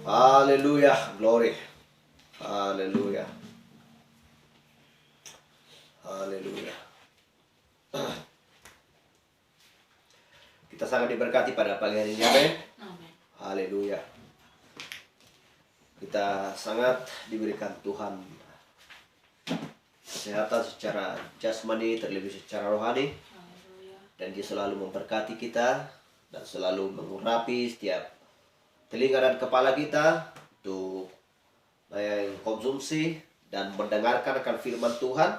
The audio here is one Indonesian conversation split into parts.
Haleluya, glory. Haleluya. Haleluya. Kita sangat diberkati pada pagi hari ini, amin. Haleluya. Kita sangat diberikan Tuhan kesehatan secara jasmani, terlebih secara rohani. Dan Dia selalu memberkati kita dan selalu mengurapi setiap telinga dan kepala kita untuk konsumsi dan mendengarkan akan firman Tuhan.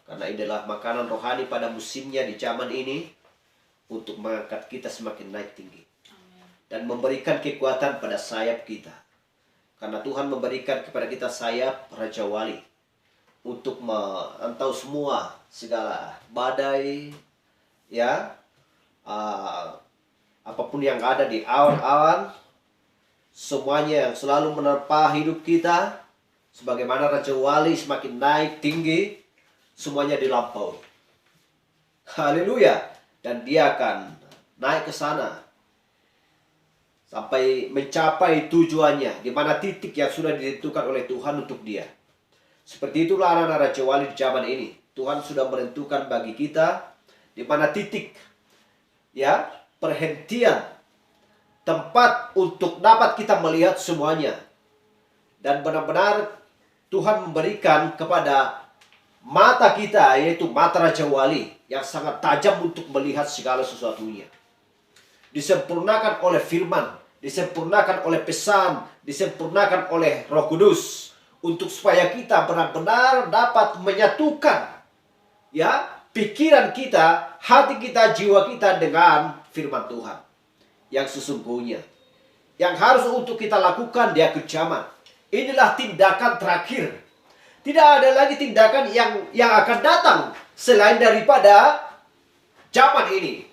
Karena inilah makanan rohani pada musimnya di zaman ini untuk mengangkat kita semakin naik tinggi. Dan memberikan kekuatan pada sayap kita. Karena Tuhan memberikan kepada kita sayap Raja Wali untuk memantau semua segala badai, ya, apapun yang ada di awan-awan, semuanya yang selalu menerpa hidup kita, sebagaimana Raja Wali semakin naik tinggi, semuanya dilampaui. Haleluya. Dan Dia akan naik ke sana sampai mencapai tujuannya, di mana titik yang sudah ditentukan oleh Tuhan untuk dia. Seperti itulah anak-anak Raja Wali di zaman ini. Tuhan sudah menentukan bagi kita di mana titik, ya, perhentian, tempat untuk dapat kita melihat semuanya. Dan benar-benar Tuhan memberikan kepada mata kita, yaitu mata Raja Wali, yang sangat tajam untuk melihat segala sesuatunya. Disempurnakan oleh firman, disempurnakan oleh pesan, disempurnakan oleh Roh Kudus, untuk supaya kita benar-benar dapat menyatukan, ya, pikiran kita, hati kita, jiwa kita dengan firman Tuhan yang sesungguhnya. Yang harus untuk kita lakukan di akhir zaman. Inilah tindakan terakhir. Tidak ada lagi tindakan yang akan datang selain daripada zaman ini.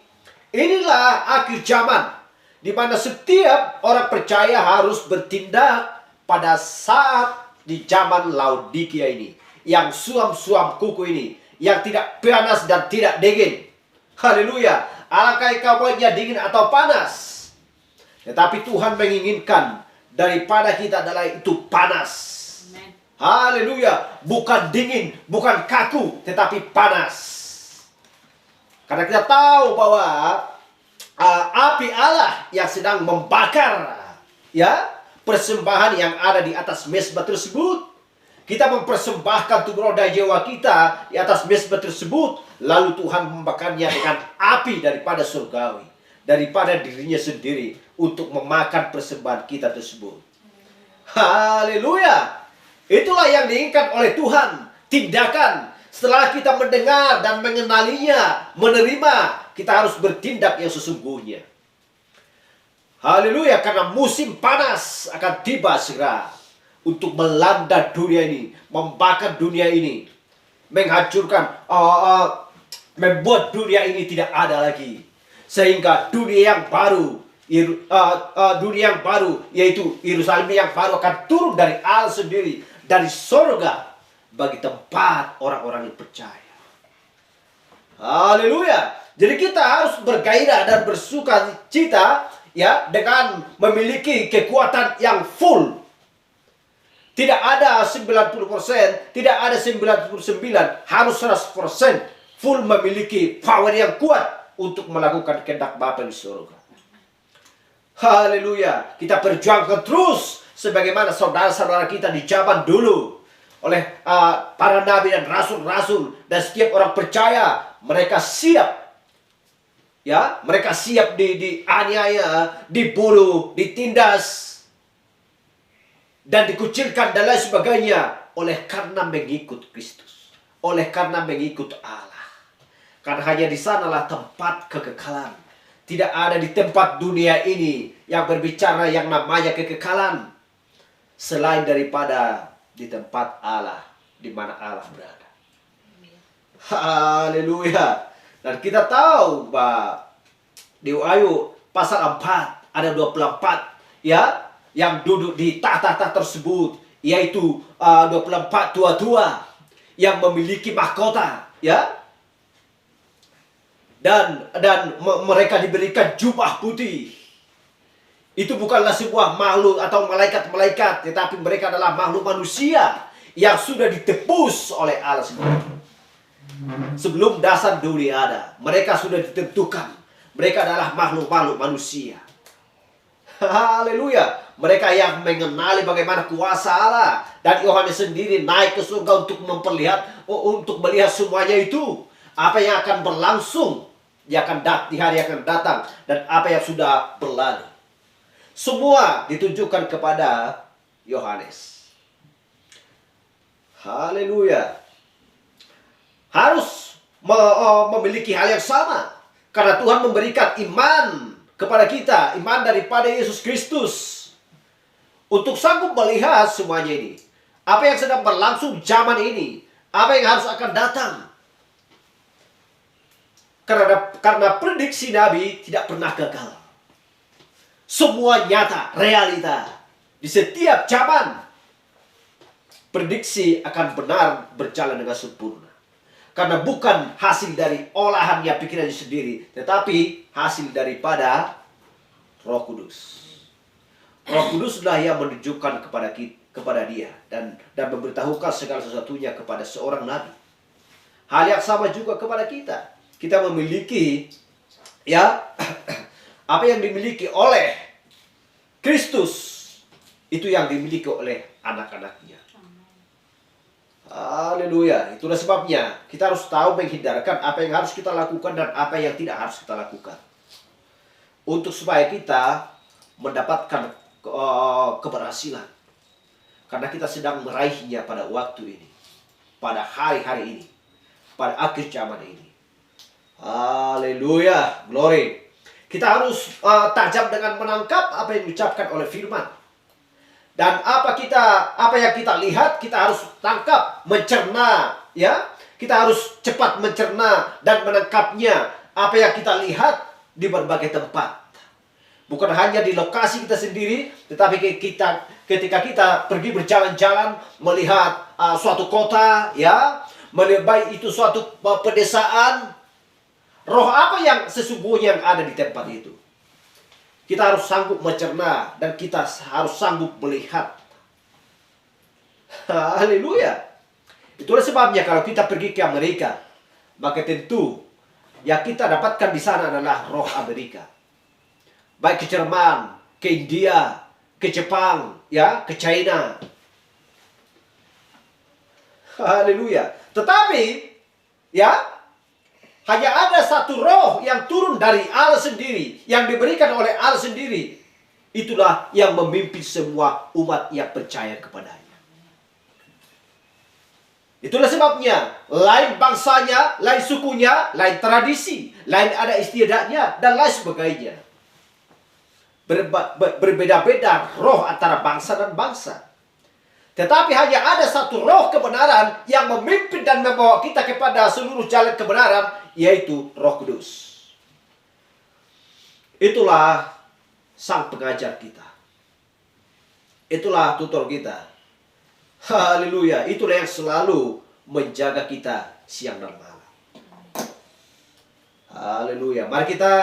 Inilah akhir zaman, di mana setiap orang percaya harus bertindak pada saat di zaman Laodikia ini, yang suam-suam kuku ini, yang tidak panas dan tidak dingin. Haleluya. Alangkah kabarnya dingin atau panas. Tetapi Tuhan menginginkan daripada kita adalah itu panas. Amen. Haleluya. Bukan dingin, bukan kaku, tetapi panas. Karena kita tahu bahwa api Allah yang sedang membakar, ya, persembahan yang ada di atas mezbah tersebut. Kita mempersembahkan tubuh roh dan jiwa kita di atas mezbah tersebut. Lalu Tuhan membakarnya dengan api daripada surgawi, daripada dirinya sendiri, untuk memakan persembahan kita tersebut. Haleluya. Itulah yang diinginkan oleh Tuhan. Tindakan setelah kita mendengar dan mengenalinya, menerima, kita harus bertindak yang sesungguhnya. Haleluya. Karena musim panas akan tiba segera untuk melanda dunia ini, membakar dunia ini, menghancurkan, membuat dunia ini tidak ada lagi. Sehingga dunia yang baru, yaitu Yerusalem yang baru akan turun dari Allah sendiri, dari surga, bagi tempat orang-orang yang percaya. Haleluya. Jadi kita harus bergairah dan bersuka cita, ya, dengan memiliki kekuatan yang full. Tidak ada 90%, tidak ada 99%, harus 100% full memiliki power yang kuat untuk melakukan kehendak Bapa di surga. Haleluya. Kita perjuangkan terus sebagaimana saudara-saudara kita di zaman dulu, oleh para nabi dan rasul-rasul dan setiap orang percaya. Mereka siap, ya, mereka siap dianiaya, dibunuh, ditindas, dan dikucilkan dan lain sebagainya, oleh karena mengikut Kristus, oleh karena mengikut Allah. Karena hanya di sanalah tempat kekekalan. Tidak ada di tempat dunia ini yang berbicara yang namanya kekekalan selain daripada di tempat Allah, di mana Allah berada. Haleluya. Dan kita tahu bahwa di Wahyu pasal 4 ada 24, ya, yang duduk di tahta-tahta tersebut, yaitu 24 tua-tua yang memiliki mahkota, ya. Dan mereka diberikan jubah putih Itu bukanlah sebuah makhluk atau malaikat-malaikat, tetapi mereka adalah makhluk manusia yang sudah ditebus oleh Allah sendiri. Sebelum dasar dunia ada, mereka sudah ditentukan. Mereka adalah makhluk-makhluk manusia. Haleluya. Mereka yang mengenali bagaimana kuasa Allah. Dan Yohanes sendiri naik ke surga untuk untuk melihat semuanya itu. Apa yang akan berlangsung di hari yang akan datang. Dan apa yang sudah berlalu. Semua ditunjukkan kepada Yohanes. Haleluya. Harus memiliki hal yang sama. Karena Tuhan memberikan iman kepada kita. Iman daripada Yesus Kristus. Untuk sanggup melihat semuanya ini. Apa yang sedang berlangsung zaman ini. Apa yang harus akan datang. Karena prediksi Nabi tidak pernah gagal. Semua nyata, realita. Di setiap zaman, prediksi akan benar berjalan dengan sempurna. Karena bukan hasil dari olahannya pikirannya sendiri, tetapi hasil daripada Roh Kudus. Roh Kuduslah yang menunjukkan kepada dia dan memberitahukan segala sesuatunya kepada seorang nabi. Hal yang sama juga kepada kita. Kita memiliki apa yang dimiliki oleh Kristus, itu yang dimiliki oleh anak-anaknya. Haleluya. Itulah sebabnya kita harus tahu menghindarkan apa yang harus kita lakukan dan apa yang tidak harus kita lakukan. Untuk supaya kita mendapatkan keberhasilan. Karena kita sedang meraihnya pada waktu ini. Pada hari-hari ini. Pada akhir zaman ini. Haleluya. Glory. Kita harus tajam dengan menangkap apa yang diucapkan oleh firman. Dan apa yang kita lihat, kita harus tangkap, mencerna, ya. Kita harus cepat mencerna dan menangkapnya. Apa yang kita lihat di berbagai tempat. Bukan hanya di lokasi kita sendiri, tetapi ketika kita pergi berjalan-jalan melihat suatu kota, ya, baik itu suatu pedesaan. Roh apa yang sesungguhnya yang ada di tempat itu? Kita harus sanggup mencerna dan kita harus sanggup melihat. Haleluya. Itulah sebabnya kalau kita pergi ke Amerika, maka tentu yang kita dapatkan di sana adalah roh Amerika. Baik ke Jerman, ke India, ke Jepang, ya, ke China. Haleluya. Tetapi, ya, hanya ada satu roh yang turun dari Allah sendiri. Yang diberikan oleh Allah sendiri. Itulah yang memimpin semua umat yang percaya kepadanya. Itulah sebabnya. Lain bangsanya, lain sukunya, lain tradisi. Lain ada istiadatnya, dan lain sebagainya. Berbeda-beda roh antara bangsa dan bangsa. Tetapi hanya ada satu roh kebenaran yang memimpin dan membawa kita kepada seluruh jalan kebenaran, yaitu Roh Kudus. Itulah sang pengajar kita. Itulah tutor kita. Haleluya. Itulah yang selalu menjaga kita siang dan malam. Haleluya. Mari kita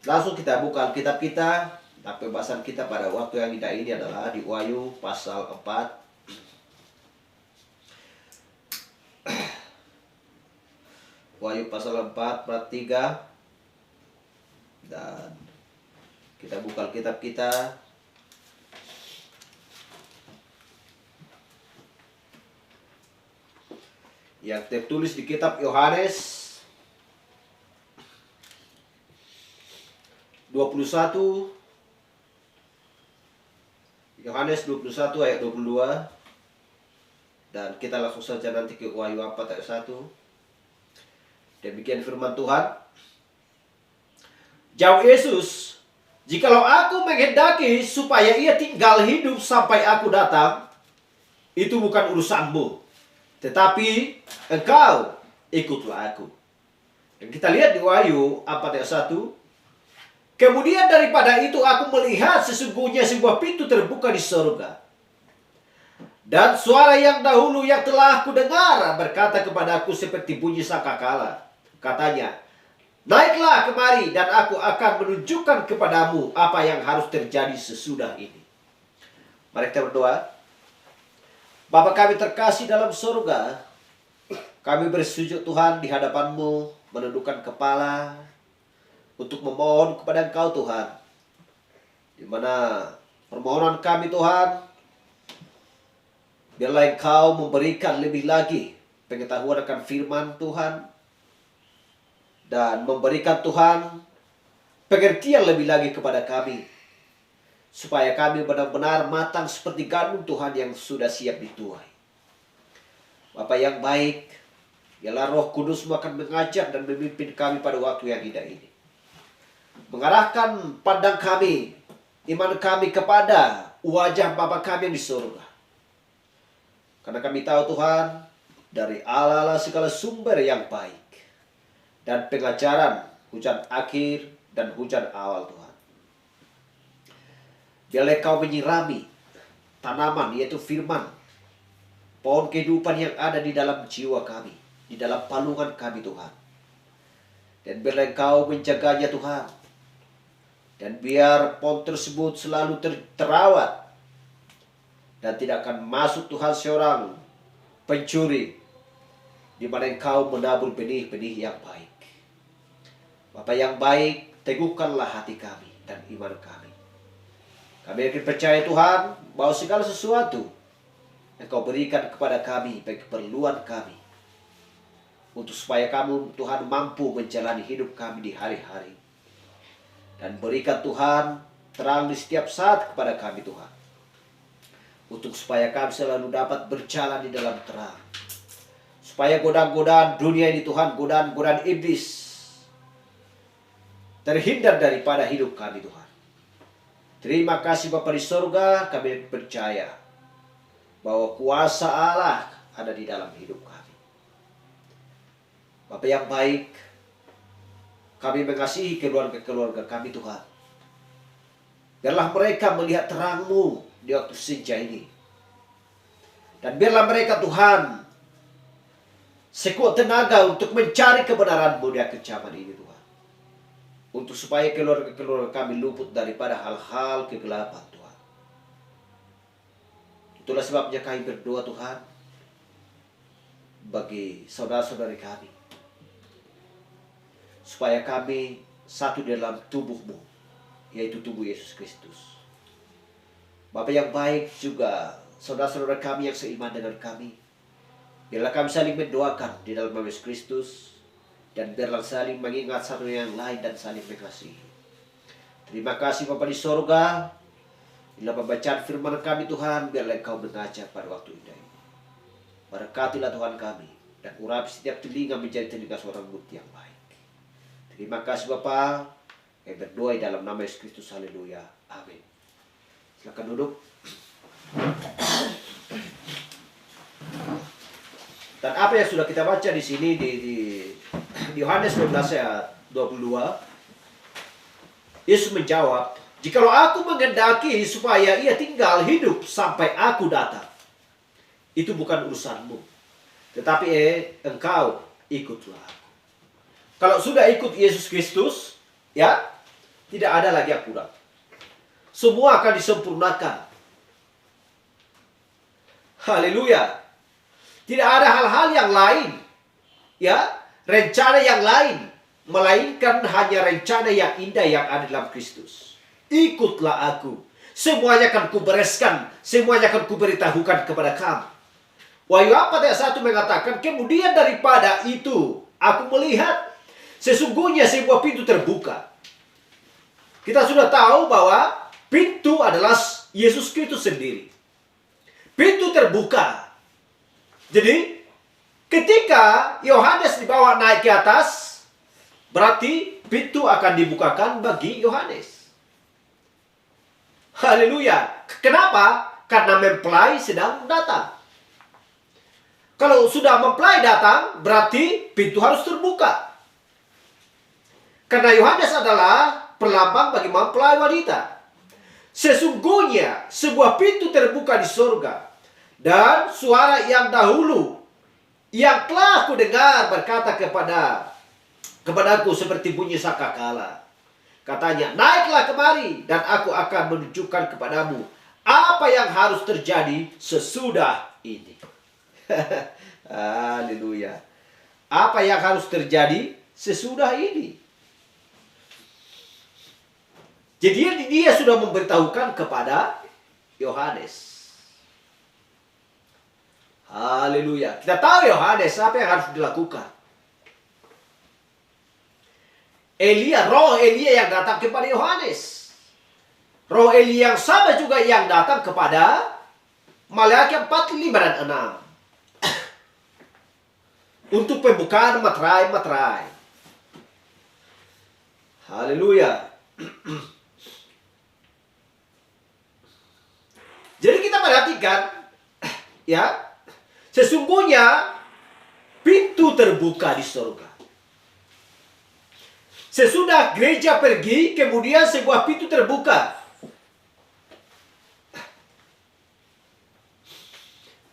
langsung kita buka Alkitab kita. Nah, pembahasan kita pada waktu yang kita ini adalah di Wahyu pasal 4. Wahyu pasal 4 ayat 3. Dan kita buka Alkitab kita. Yang tertulis di kitab Yohanes 21. Yohanes 21 ayat 22. Dan kita langsung saja nanti ke Wahyu 4 ayat 1. Demikian firman Tuhan. Jawab Yesus, "Jikalau aku menghendaki supaya ia tinggal hidup sampai aku datang, itu bukan urusanmu. Tetapi engkau ikutlah aku." Dan kita lihat di Wahyu 4 ayat 1. "Kemudian daripada itu aku melihat sesungguhnya sebuah pintu terbuka di surga. Dan suara yang dahulu yang telah aku dengar berkata kepadaku seperti bunyi sangkakala. Katanya, Naiklah kemari dan aku akan menunjukkan kepadamu apa yang harus terjadi sesudah ini. Mari kita berdoa. Bapa kami terkasih dalam surga, kami bersujud Tuhan di hadapan-Mu, menundukkan kepala untuk memohon kepada Engkau Tuhan. Di mana permohonan kami Tuhan, biarlah Engkau memberikan lebih lagi pengetahuan akan firman Tuhan, dan memberikan Tuhan pengertian lebih lagi kepada kami, supaya kami benar-benar matang seperti gandum Tuhan yang sudah siap dituai. Bapa yang baik, biarlah Roh Kudus akan mengajar dan memimpin kami pada waktu yang indah ini. Mengarahkan pandang kami, iman kami kepada wajah Bapa kami yang di surga. Karena kami tahu Tuhan, dari Allah segala sumber yang baik dan pengajaran hujan akhir dan hujan awal Tuhan. Biarlah Kau menyirami tanaman, yaitu firman, pohon kehidupan yang ada di dalam jiwa kami, di dalam palungan kami Tuhan. Dan biarlah Kau menjaganya Tuhan. Dan biar pohon tersebut selalu terawat dan tidak akan masuk Tuhan seorang pencuri, di mana Engkau menabur benih-benih yang baik. Bapa yang baik, teguhkanlah hati kami dan iman kami. Kami yakin percaya Tuhan bahwa segala sesuatu yang Kau berikan kepada kami bagi keperluan kami, untuk supaya kamu Tuhan mampu menjalani hidup kami di hari-hari. Dan berikan Tuhan terang di setiap saat kepada kami Tuhan, untuk supaya kami selalu dapat berjalan di dalam terang. Supaya godaan-godaan dunia ini Tuhan, godaan-godaan iblis, terhindar daripada hidup kami Tuhan. Terima kasih Bapa di surga, kami percaya bahwa kuasa Allah ada di dalam hidup kami. Bapa yang baik, kami mengasihi keluarga-keluarga kami Tuhan. Biarlah mereka melihat terang-Mu di waktu senja ini. Dan biarlah mereka Tuhan sekuat tenaga untuk mencari kebenaran-Mu di akhir zaman ini Tuhan. Untuk supaya keluarga-keluarga kami luput daripada hal-hal kegelapan Tuhan. Itulah sebabnya kami berdoa Tuhan bagi saudara-saudari kami, supaya kami satu dalam tubuh-Mu, yaitu tubuh Yesus Kristus. Bapa yang baik, juga saudara-saudara kami yang seiman dengan kami, biarlah kami saling mendoakan di dalam nama Yesus Kristus, dan biarlah saling mengingat satu yang lain dan saling mengasihi. Terima kasih Bapa di sorga. Bila pembacaan firman kami Tuhan, biarlah Engkau mengajar pada waktu indah ini. Berkatilah Tuhan kami, dan urapi setiap telinga menjadi telinga seorang bukti yang baik. Terima kasih Bapa. Kami berdoa dalam nama Yesus Kristus. Haleluya. Amin. Silakan duduk. Dan apa yang sudah kita baca di sini di Yohanes 12 ayat 22, Yesus menjawab, "Jikalau aku menghendaki supaya ia tinggal hidup sampai aku datang, itu bukan urusanmu. Tetapi engkau ikutlah aku." Kalau sudah ikut Yesus Kristus, ya, tidak ada lagi yang kurang. Semua akan disempurnakan. Haleluya. Tidak ada hal-hal yang lain, ya, rencana yang lain, melainkan hanya rencana yang indah yang ada dalam Kristus. Ikutlah aku. Semuanya akan kubereskan, semuanya akan kuberitahukan kepada kamu. Wahyu 4 ayat 1 mengatakan, kemudian daripada itu aku melihat sesungguhnya sebuah pintu terbuka. Kita sudah tahu bahwa pintu adalah Yesus Kristus sendiri. Pintu terbuka. Jadi ketika Yohanes dibawa naik ke atas, berarti pintu akan dibukakan bagi Yohanes. Haleluya. Kenapa? Karena mempelai sedang datang. Kalau sudah mempelai datang, berarti pintu harus terbuka. Karena Yohanes adalah perlambang bagi mempelai wanita. Sesungguhnya sebuah pintu terbuka di surga. Dan suara yang dahulu yang telah aku dengar berkata kepada kepadaku seperti bunyi sangkakala. Katanya, naiklah kemari dan aku akan menunjukkan kepadamu apa yang harus terjadi sesudah ini. Haleluya. Apa yang harus terjadi sesudah ini. Jadi dia sudah memberitahukan kepada Yohanes. Haleluya. Kita tahu Yohanes apa yang harus dilakukan. Roh Elia yang datang kepada Yohanes. Roh Elia yang sama juga yang datang kepada Malaki 4, 5 dan 6. Untuk pembukaan materai-materai. Haleluya. Jadi kita perhatikan, ya, sesungguhnya pintu terbuka di surga. Sesudah gereja pergi, kemudian sebuah pintu terbuka.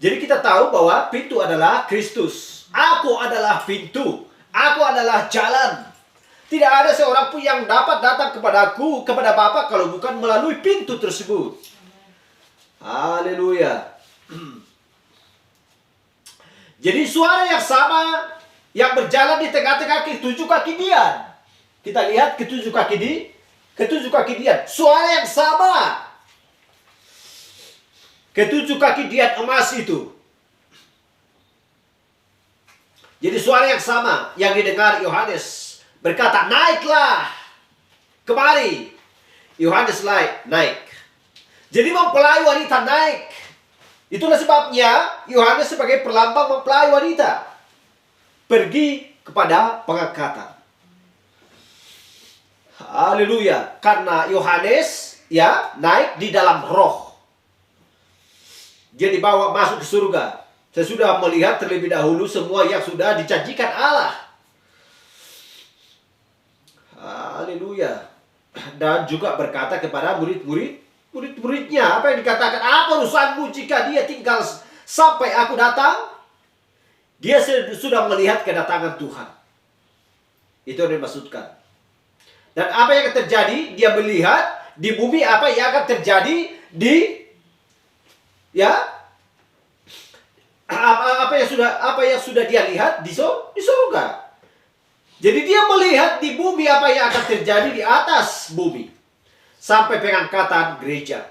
Jadi kita tahu bahwa pintu adalah Kristus. Aku adalah pintu. Aku adalah jalan. Tidak ada seorang pun yang dapat datang kepadaku, kepada Bapa, kalau bukan melalui pintu tersebut. Haleluya. Jadi suara yang sama yang berjalan di tengah-tengah ketujuh kaki dian. Kita lihat ketujuh kaki dian. Suara yang sama. Ketujuh kaki dian emas itu. Jadi suara yang sama yang didengar Yohanes berkata, naiklah kemari. Yohanes naik. Jadi mempelai wanita naik. Itulah sebabnya Yohanes sebagai perlambang mempelai wanita pergi kepada pengangkatan. Haleluya. Karena Yohanes naik di dalam roh. Dia dibawa masuk ke surga. Sesudah melihat terlebih dahulu semua yang sudah dijanjikan Allah. Haleluya. Dan juga berkata kepada murid-muridnya, apa yang dikatakan, apa urusanmu jika dia tinggal sampai aku datang? Dia sudah melihat kedatangan Tuhan. Itu yang dimaksudkan. Dan apa yang terjadi? Dia melihat di bumi apa yang akan terjadi apa yang sudah dia lihat di surga. Jadi dia melihat di bumi apa yang akan terjadi di atas bumi. Sampai pengangkatan gereja.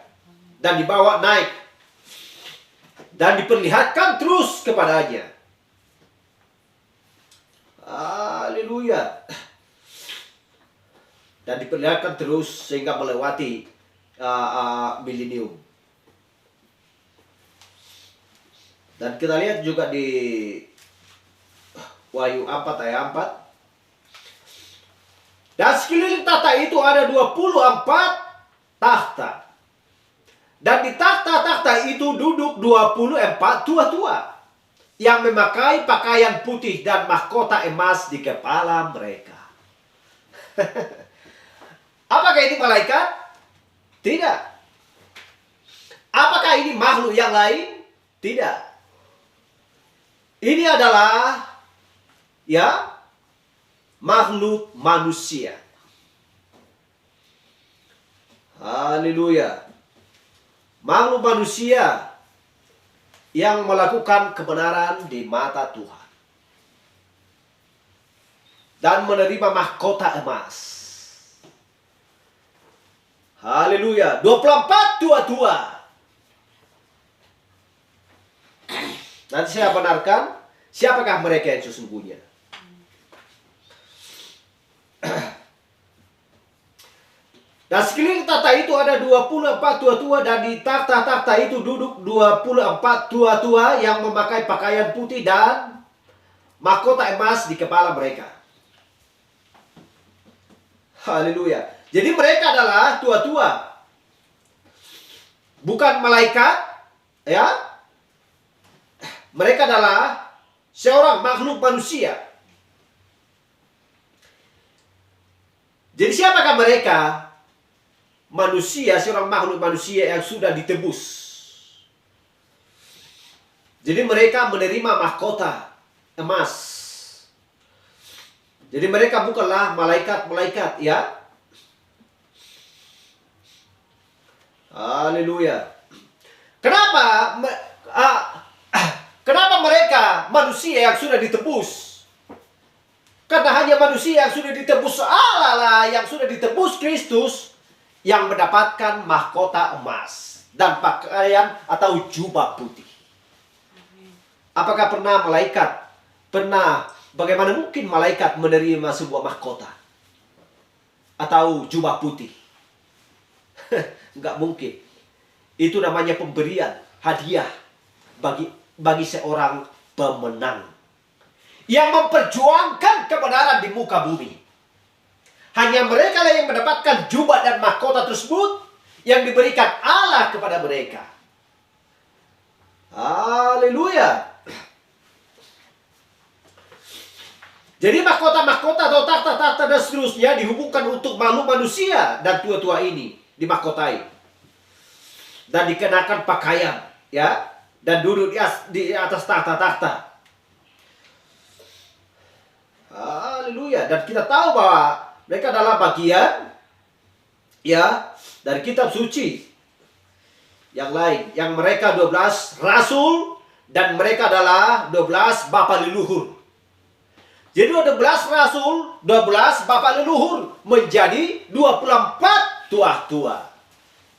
Dan dibawa naik. Dan diperlihatkan terus kepadanya. Haleluya. Dan diperlihatkan terus sehingga melewati milenium. Dan kita lihat juga di Wahyu 4 ayat 4. Dan sekeliling tahta itu ada 24 tahta. Dan di tahta-tahta itu duduk 24 tua-tua yang memakai pakaian putih dan mahkota emas di kepala mereka. Apakah ini malaikat? Tidak. Apakah ini makhluk yang lain? Tidak. Ini adalah makhluk manusia. Haleluya. Makhluk manusia yang melakukan kebenaran di mata Tuhan. Dan menerima mahkota emas. Haleluya. 24 tua-tua. Nanti saya benarkan siapakah mereka yang sesungguhnya. Dan sekeliling tahta itu ada 24 tua-tua dan di tahta-tahta itu duduk 24 tua-tua yang memakai pakaian putih dan mahkota emas di kepala mereka. Haleluya. Jadi mereka adalah tua-tua. Bukan malaikat, ya. Mereka adalah seorang makhluk manusia. Jadi siapakah mereka? Manusia, seorang makhluk manusia yang sudah ditebus. Jadi mereka menerima mahkota emas. Jadi mereka bukanlah malaikat-malaikat, ya. Haleluya. Kenapa kenapa mereka manusia yang sudah ditebus? Karena hanya manusia yang sudah ditebus Allah lah, yang sudah ditebus Kristus, yang mendapatkan mahkota emas dan pakaian atau jubah putih. Apakah pernah bagaimana mungkin malaikat menerima sebuah mahkota atau jubah putih? Enggak mungkin. Itu namanya pemberian, hadiah bagi seorang pemenang yang memperjuangkan kebenaran di muka bumi. Hanya mereka lah yang mendapatkan jubah dan mahkota tersebut yang diberikan Allah kepada mereka. Haleluya. Jadi mahkota-mahkota atau tahta-tahta dan seterusnya dihubungkan untuk makhluk manusia dan tua-tua ini dimahkotai dan dikenakan pakaian, ya, dan duduk di atas tahta-tahta. Haleluya. Dan kita tahu bahwa mereka adalah bagian, ya, dari kitab suci yang lain, yang mereka 12 rasul dan mereka adalah 12 bapa leluhur. Jadi 12 rasul, 12 bapa leluhur menjadi 24 tua-tua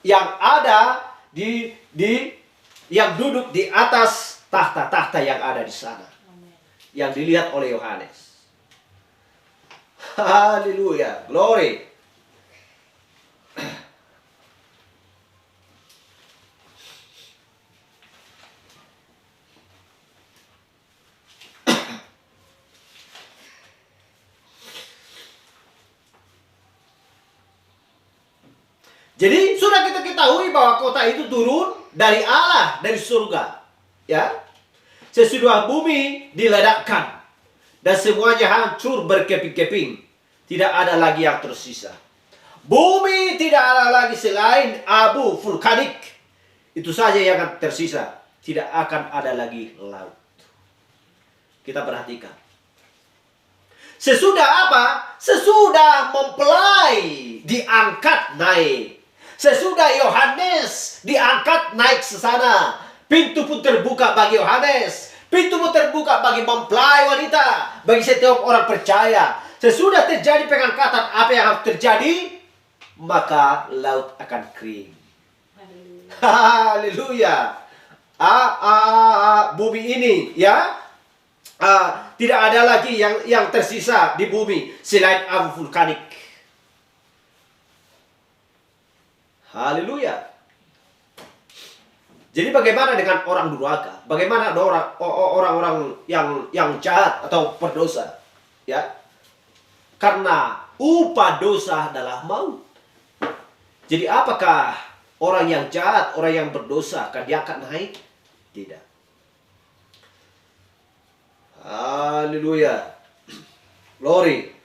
yang ada yang duduk di atas tahta-tahta yang ada di sana. Yang dilihat oleh Yohanes. Haleluya, glory. Jadi sudah kita ketahui bahwa kota itu turun dari Allah, dari surga, ya. Sesudah bumi diledakkan dan semuanya hancur berkeping-keping, tidak ada lagi yang tersisa. Bumi tidak ada lagi selain abu vulkanik. Itu saja yang akan tersisa. Tidak akan ada lagi laut. Kita perhatikan. Sesudah apa? Sesudah mempelai diangkat naik. Sesudah Yohanes diangkat naik ke sana, pintu pun terbuka bagi Yohanes. Pintu pun terbuka bagi mempelai wanita, bagi setiap orang percaya. Sesudah terjadi pengangkatan, apa yang harus terjadi? Maka laut akan kering. Haleluya. Bumi ini, ya, tidak ada lagi yang tersisa di bumi selain abu vulkanik. Haleluya. Jadi bagaimana dengan orang durhaka? Bagaimana orang-orang yang jahat atau berdosa? Ya. Karena upah dosa adalah maut. Jadi apakah orang yang jahat, orang yang berdosa akan diangkat naik? Tidak. Haleluya. Glory.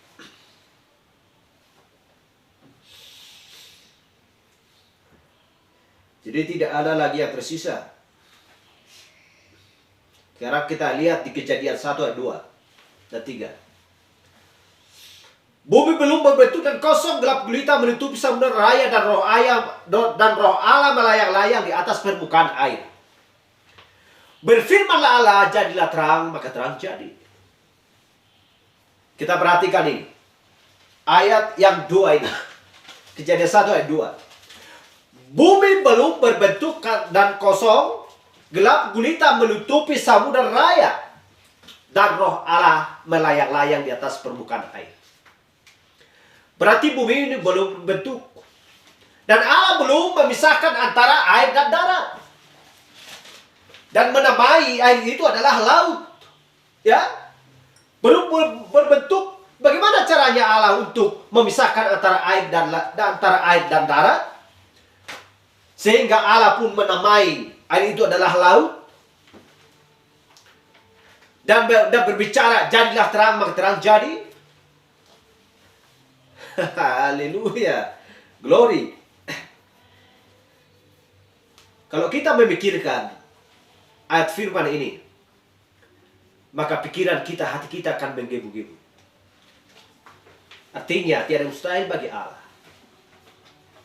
Jadi tidak ada lagi yang tersisa. Sekarang kita lihat di Kejadian 1 ayat 2 dan 3. Bumi belum berbentuk dan kosong, gelap gulita menutupi samudera raya, dan roh Allah melayang-layang di atas permukaan air. Berfirmanlah Allah, jadilah terang, maka terang jadi. Kita perhatikan ini. Ayat yang 2 ini. Kejadian 1 ayat 2. Bumi belum berbentuk dan kosong, gelap gulita menutupi samudera raya, dan roh Allah melayang-layang di atas permukaan air. Berarti bumi ini belum berbentuk. Dan Allah belum memisahkan antara air dan darat. Dan menamai air itu adalah laut. Ya, belum berbentuk. Bagaimana caranya Allah untuk memisahkan antara air dan darat? Sehingga Allah pun menamai air itu adalah laut. Dan berbicara, jadilah terang, maka terang jadi. Haleluya. Glory. Kalau kita memikirkan ayat firman ini, maka pikiran kita, hati kita akan menggebu-gebu. Artinya tiada mustahil bagi Allah.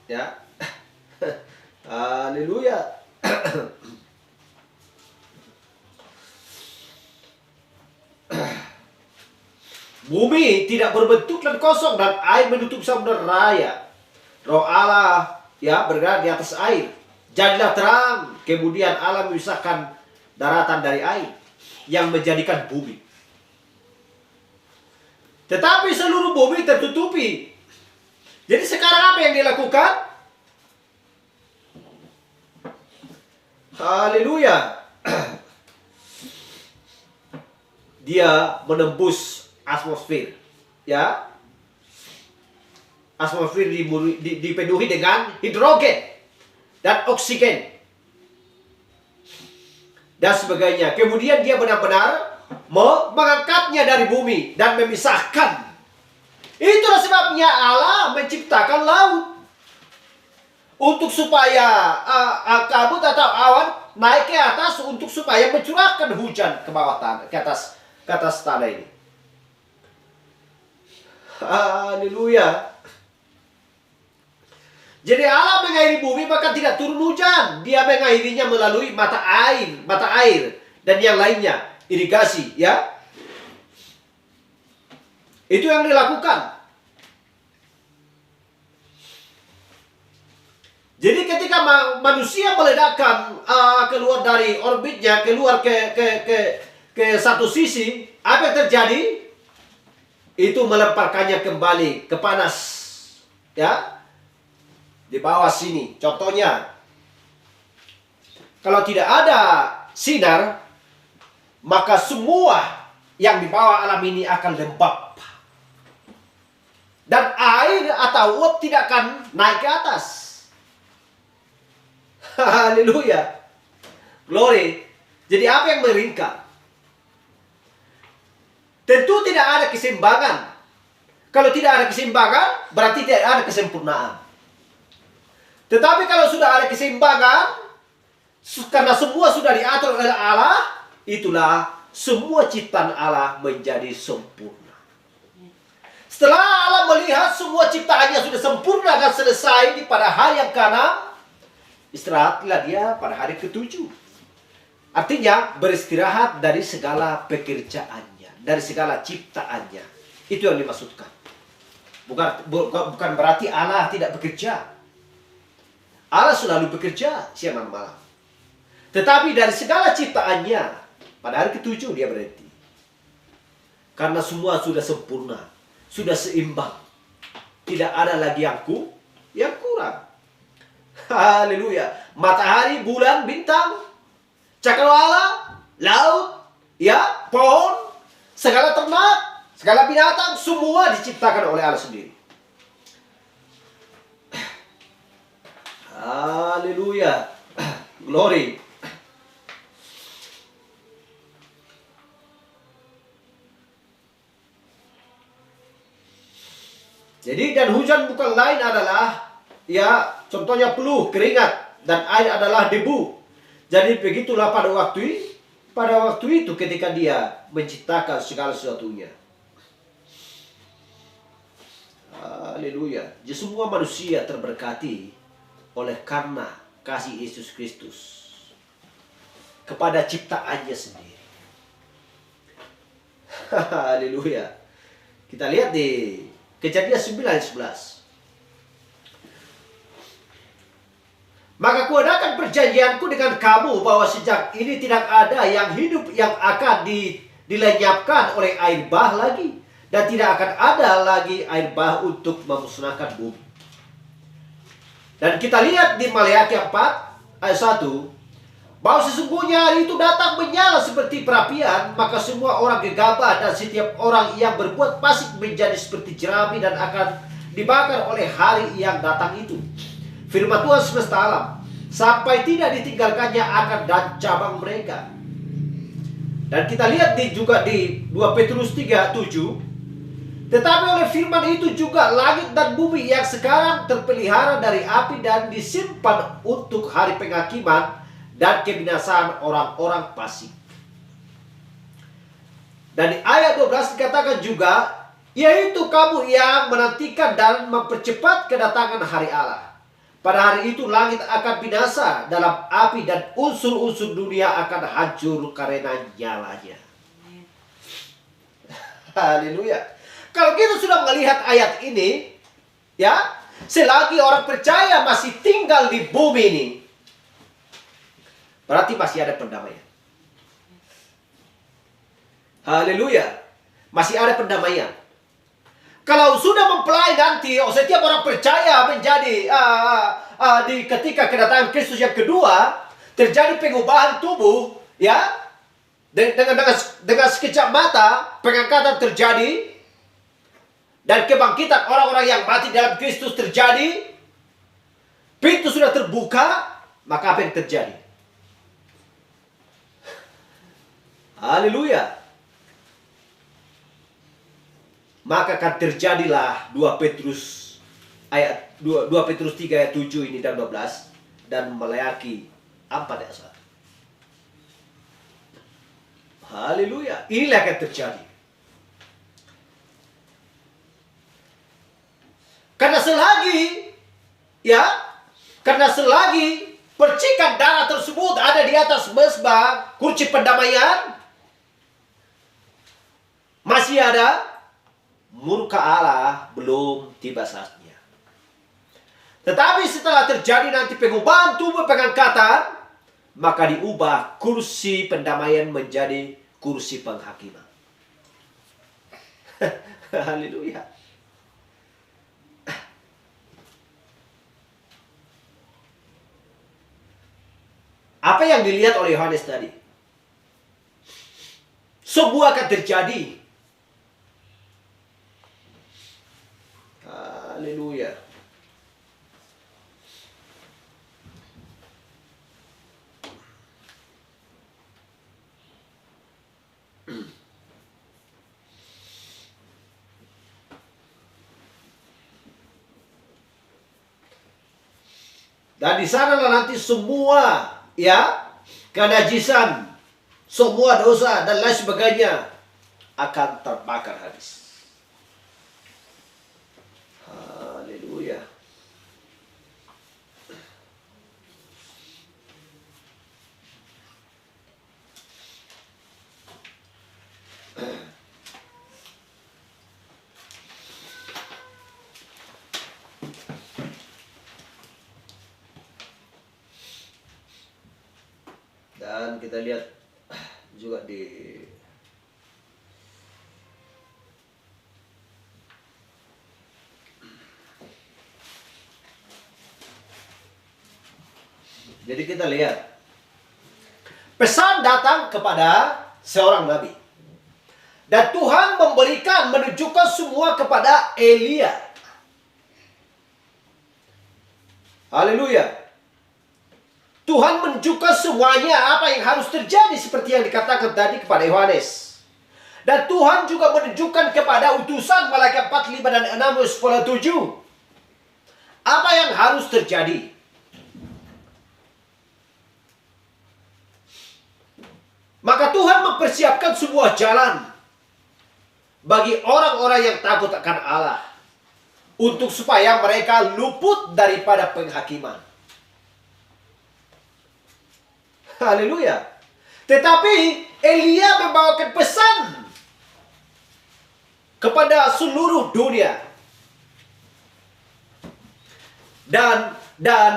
Ya. Haleluya. Bumi tidak berbentuk dan kosong dan air menutup samudera raya. Roh Allah ya bergerak di atas air. Jadilah terang. Kemudian Allah memisahkan daratan dari air yang menjadikan bumi. Tetapi seluruh bumi tertutupi. Jadi sekarang apa yang dilakukan? Haleluya. Dia menembus atmosfer. Ya. Atmosfer dipenuhi dengan hidrogen dan oksigen dan sebagainya. Kemudian dia benar-benar mengangkatnya dari bumi dan memisahkan. Itulah sebabnya Allah menciptakan laut untuk supaya kabut atau awan naik ke atas untuk supaya mencurahkan hujan ke bawah tanah, ke atas tanah ini. Haleluya. Jadi Allah mengairi bumi maka tidak turun hujan. Dia mengairinya melalui mata air dan yang lainnya, irigasi, ya. Itu yang dilakukan. Jadi ketika manusia meledakkan keluar dari orbitnya, keluar ke satu sisi, apa yang terjadi? Itu melemparkannya kembali ke panas, ya. Di bawah sini, contohnya, kalau tidak ada sinar, maka semua yang di bawah alam ini akan lembab. Dan air atau uap tidak akan naik ke atas. Haleluya. Glory. Jadi apa yang meringkang? Tentu tidak ada keseimbangan. Kalau tidak ada keseimbangan, berarti tidak ada kesempurnaan. Tetapi kalau sudah ada keseimbangan, karena semua sudah diatur oleh Allah, itulah semua ciptaan Allah menjadi sempurna. Setelah Allah melihat semua ciptaannya sudah sempurna dan selesai pada hari yang ke-6, istirahatlah dia pada hari ke-7. Artinya beristirahat dari segala pekerjaannya, dari segala ciptaannya. Itu yang dimaksudkan. Bukan berarti Allah tidak bekerja. Allah selalu bekerja siang dan malam. Tetapi dari segala ciptaannya, pada hari ke-7 dia berhenti. Karena semua sudah sempurna, sudah seimbang. Tidak ada lagi yang kurang. Haleluya. Matahari, bulan, bintang, cakrawala, laut, ya, pohon, segala ternak, segala binatang, semua diciptakan oleh Allah sendiri. Haleluya. Glory. Jadi dan hujan bukan lain adalah, ya, contohnya peluh, keringat, dan air adalah debu. Jadi begitulah pada waktu itu ketika dia menciptakan segala sesuatunya. Haleluya. Jadi semua manusia terberkati oleh karena kasih Yesus Kristus kepada ciptaannya sendiri. Haleluya. Kita lihat di Kejadian 9:11. Maka kuadakan perjanjianku dengan kamu bahwa sejak ini tidak ada yang hidup yang akan dilenyapkan oleh air bah lagi, dan tidak akan ada lagi air bah untuk memusnahkan bumi. Dan kita lihat di Maleakhi 4 ayat 1, bahwa sesungguhnya hari itu datang menyala seperti perapian, maka semua orang gegabah dan setiap orang yang berbuat fasik menjadi seperti jerami dan akan dibakar oleh hari yang datang itu. Firman Tuhan semesta alam, sampai tidak ditinggalkannya akar dan cabang mereka. Dan kita lihat juga di 2 Petrus 3:7, tetapi oleh firman itu juga langit dan bumi yang sekarang terpelihara dari api dan disimpan untuk hari penghakiman dan kebinasaan orang-orang fasik. Dan di ayat 12 dikatakan juga, yaitu kamu yang menantikan dan mempercepat kedatangan hari Allah. Pada hari itu langit akan binasa dalam api dan unsur-unsur dunia akan hancur karena nyalanya. Haleluya. Kalau kita sudah melihat ayat ini, ya, selagi orang percaya masih tinggal di bumi ini, berarti masih ada pendamaian. Haleluya. Masih ada pendamaian. Kalau sudah mempelai nanti, setiap orang percaya menjadi ketika kedatangan Kristus yang kedua, terjadi pengubahan tubuh, ya, dengan sekejap mata pengangkatan terjadi dan kebangkitan orang-orang yang mati dalam Kristus terjadi. Pintu sudah terbuka, maka apa yang terjadi? Haleluya. Maka akan terjadilah 2 Petrus 3 ayat 7 ini dan 12 dan Maleakhi 4 ayat 1. Haleluya. Inilah yang akan terjadi. Karena selagi percikan darah tersebut ada di atas mezbah kursi pendamaian, masih ada murka Allah, belum tiba saatnya. Tetapi setelah terjadi nanti pengubahan tubuh pengangkatan, maka diubah kursi pendamaian menjadi kursi penghakiman. Haleluya. Apa yang dilihat oleh Yohanes tadi? Semua akan terjadi. Haleluya. Dan di sanalah nanti semua, ya, kenajisan, semua dosa dan lain sebagainya akan terbakar habis. Haleluya. Dan kita lihat juga di jadi kita lihat pesan datang kepada seorang nabi. Dan Tuhan menunjukkan semua kepada Elia. Haleluya. Tuhan menunjukkan semuanya apa yang harus terjadi seperti yang dikatakan tadi kepada Yohanes. Dan Tuhan juga menunjukkan kepada utusan Malaikat 4, 5 dan 6, 10, 7 apa yang harus terjadi. Maka Tuhan mempersiapkan sebuah jalan bagi orang-orang yang takut akan Allah, untuk supaya mereka luput daripada penghakiman. Haleluya. Tetapi Elia membawakan pesan kepada seluruh dunia. Dan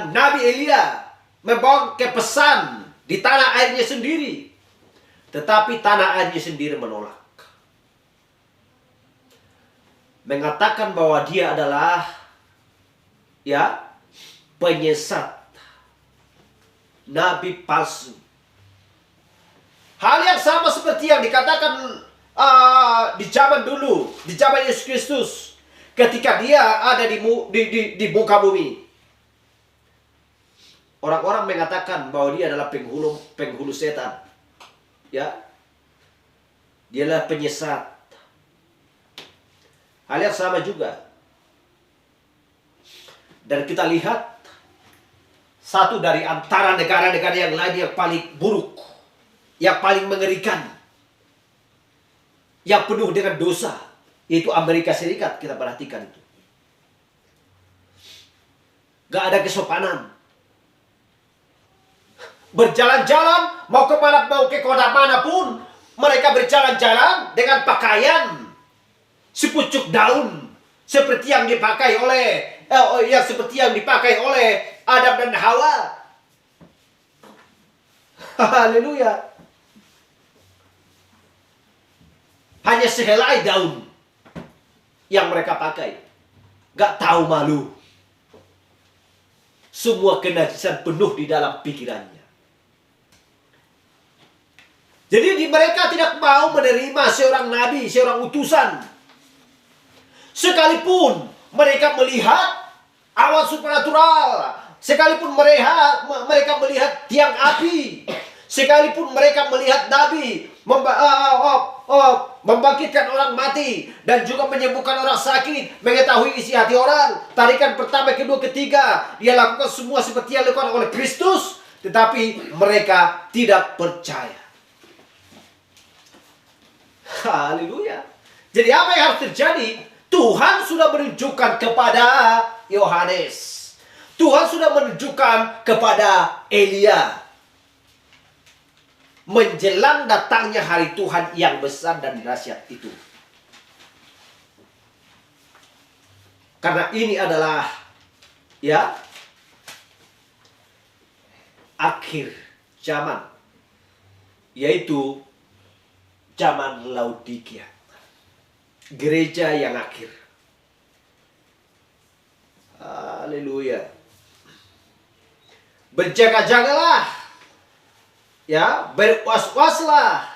Nabi Elia membawakan pesan di tanah airnya sendiri. Tetapi tanah airnya sendiri menolak. Mengatakan bahwa dia adalah, ya, penyesat, nabi palsu. Hal yang sama seperti yang dikatakan di zaman dulu, di zaman Yesus Kristus, ketika dia ada di muka bumi. Orang-orang mengatakan bahwa dia adalah penghulu setan. Ya, dia adalah penyesat. Hal yang sama juga. Dan kita lihat satu dari antara negara-negara yang lain yang paling buruk, yang paling mengerikan, yang penuh dengan dosa, Itu Amerika Serikat, kita perhatikan itu. Gak ada kesopanan. Berjalan-jalan, mau kemana, mau ke kota manapun, mereka berjalan-jalan dengan pakaian sepucuk daun, seperti yang dipakai oleh Adam dan Hawa. Haleluya. Hanya sehelai daun yang mereka pakai. Gak tahu malu. Semua kenajisan penuh di dalam pikirannya. Jadi mereka tidak mau menerima seorang nabi, seorang utusan. Sekalipun mereka melihat awan supernatural, sekalipun mereka melihat tiang api, sekalipun mereka melihat nabi membangkitkan orang mati dan juga menyembuhkan orang sakit, mengetahui isi hati orang, tarikan pertama, kedua, ketiga, dia lakukan semua seperti yang dilakukan oleh Kristus, tetapi mereka tidak percaya. Haleluya. Jadi apa yang harus terjadi? Tuhan sudah menunjukkan kepada Yohanes. Tuhan sudah menunjukkan kepada Elia. Menjelang datangnya hari Tuhan yang besar dan dahsyat itu. Karena ini adalah akhir zaman, yaitu zaman Laodikia. Gereja yang akhir. Haleluya. Berjaga-jagalah. Berwas-waslah.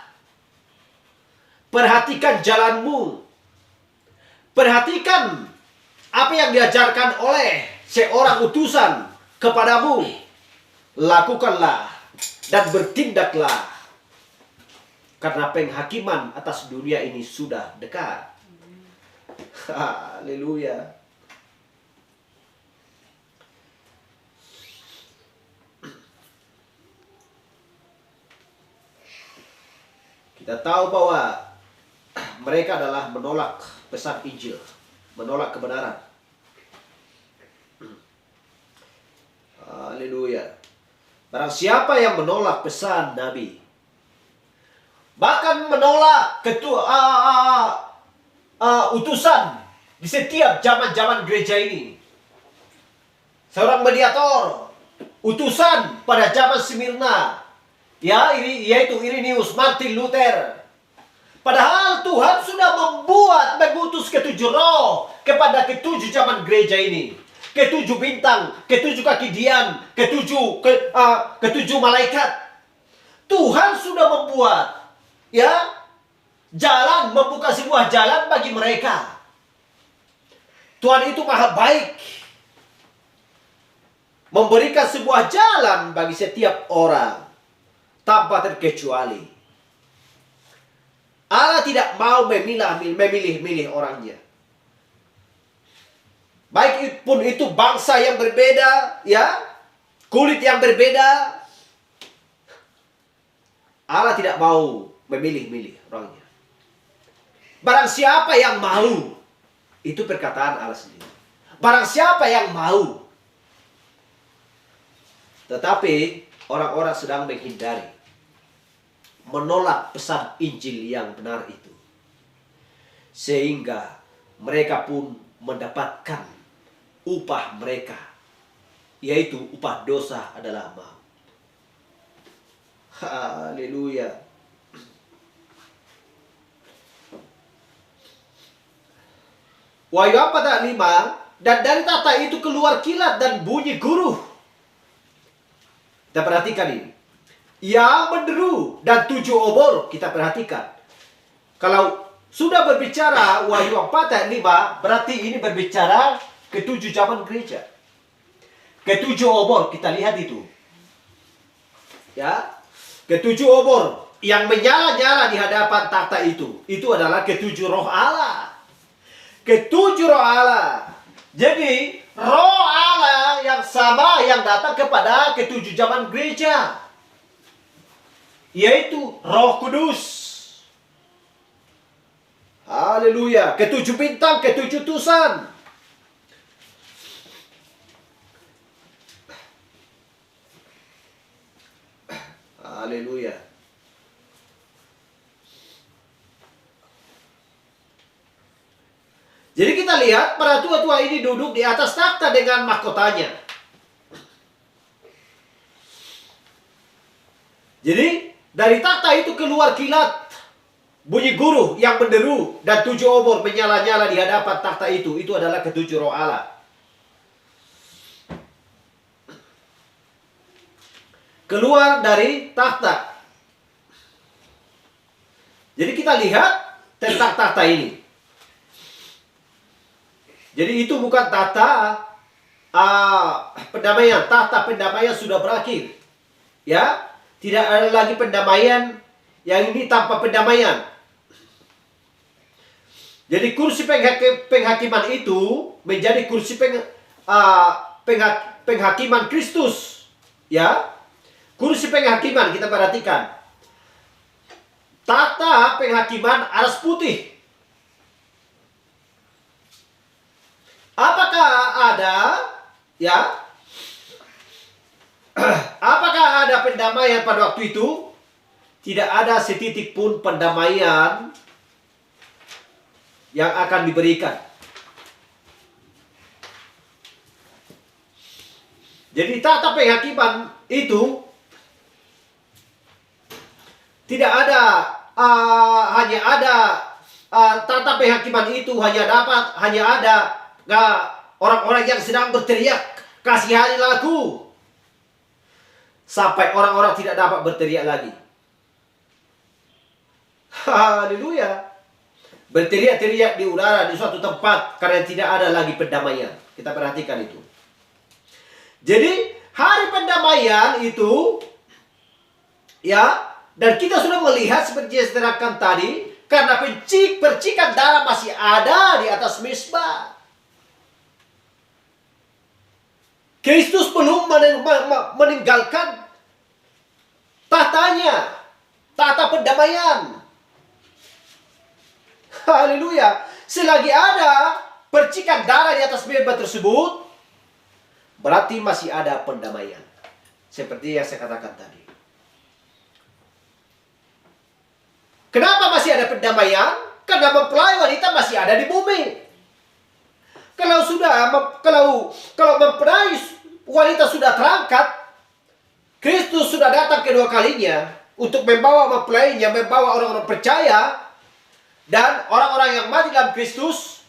Perhatikan jalanmu. Perhatikan apa yang diajarkan oleh seorang utusan kepadamu. Lakukanlah dan bertindaklah. Karena penghakiman atas dunia ini sudah dekat. Haleluya. Kita tahu bahwa mereka adalah menolak pesan Injil, menolak kebenaran. Haleluya. Barang siapa yang menolak pesan Nabi, bahkan menolak utusan di setiap zaman-zaman gereja ini. Seorang mediator, utusan pada zaman Smyrna, yaitu Irenaeus, Martin Luther. Padahal Tuhan sudah mengutus ketujuh roh kepada ketujuh zaman gereja ini. Ketujuh bintang, ketujuh kaki diam, ketujuh malaikat. Tuhan sudah membuat jalan, membuka sebuah jalan bagi mereka. Tuhan itu maha baik, memberikan sebuah jalan bagi setiap orang tanpa terkecuali. Allah tidak mau memilih orangnya. Baik pun itu bangsa yang berbeda, kulit yang berbeda. Allah tidak mau memilih orangnya. Barang siapa yang mau, itu perkataan Allah sendiri. Barang siapa yang mau. Tetapi orang-orang sedang menghindari, menolak pesan Injil yang benar itu. Sehingga mereka pun mendapatkan upah mereka, yaitu upah dosa adalah maut. Haleluya. Wahyu 4:5, dan dari tata itu keluar kilat dan bunyi guruh. Kita perhatikan ini. Yang menderu dan 7 obor, kita perhatikan. Kalau sudah berbicara Wahyu 4:5, berarti ini berbicara ketujuh zaman gereja. Ketujuh obor, kita lihat itu. Ketujuh obor yang menyala-nyala di hadapan takhta itu adalah ketujuh roh Allah. Ketujuh roh Allah. Jadi roh Allah yang sama yang datang kepada ketujuh zaman gereja, yaitu Roh Kudus. Haleluya. Ketujuh bintang, ketujuh tusan. Haleluya. Jadi kita lihat para tua-tua ini duduk di atas takhta dengan mahkotanya. Jadi dari takhta itu keluar kilat, bunyi guru yang menderu, dan 7 obor menyala-nyala di hadapan takhta itu. Itu adalah ketujuh roh Allah. Keluar dari takhta. Jadi kita lihat tentang takhta ini. Jadi itu bukan tahta pendamaian. Tahta pendamaian sudah berakhir. Ya, tidak ada lagi pendamaian. Yang ini tanpa pendamaian. Jadi kursi penghakiman itu menjadi kursi penghakiman Kristus. Ya, kursi penghakiman kita perhatikan. Tahta penghakiman aras putih. Apakah ada, ya? Apakah ada pendamaian pada waktu itu? Tidak ada setitik pun pendamaian yang akan diberikan. Jadi tahta penghakiman itu tidak ada, hanya ada tahta penghakiman itu hanya ada orang-orang yang sedang berteriak, kasihanilah aku. Sampai orang-orang tidak dapat berteriak lagi. Haleluya. Berteriak-teriak di udara di suatu tempat karena tidak ada lagi pendamaian. Kita perhatikan itu. Jadi hari pendamaian itu, ya, dan kita sudah melihat seperti yang saya terangkan tadi, karena percikan darah masih ada di atas mezbah. Kristus belum meninggalkan tahtanya, tahta pendamaian. Haleluya. Selagi ada percikan darah di atas mezbah tersebut, berarti masih ada pendamaian. Seperti yang saya katakan tadi. Kenapa masih ada pendamaian? Karena mempelai wanita masih ada di bumi. Kalau mempelai wanita sudah terangkat, Kristus sudah datang kedua kalinya untuk membawa mempelainya, membawa orang-orang percaya dan orang-orang yang mati dalam Kristus.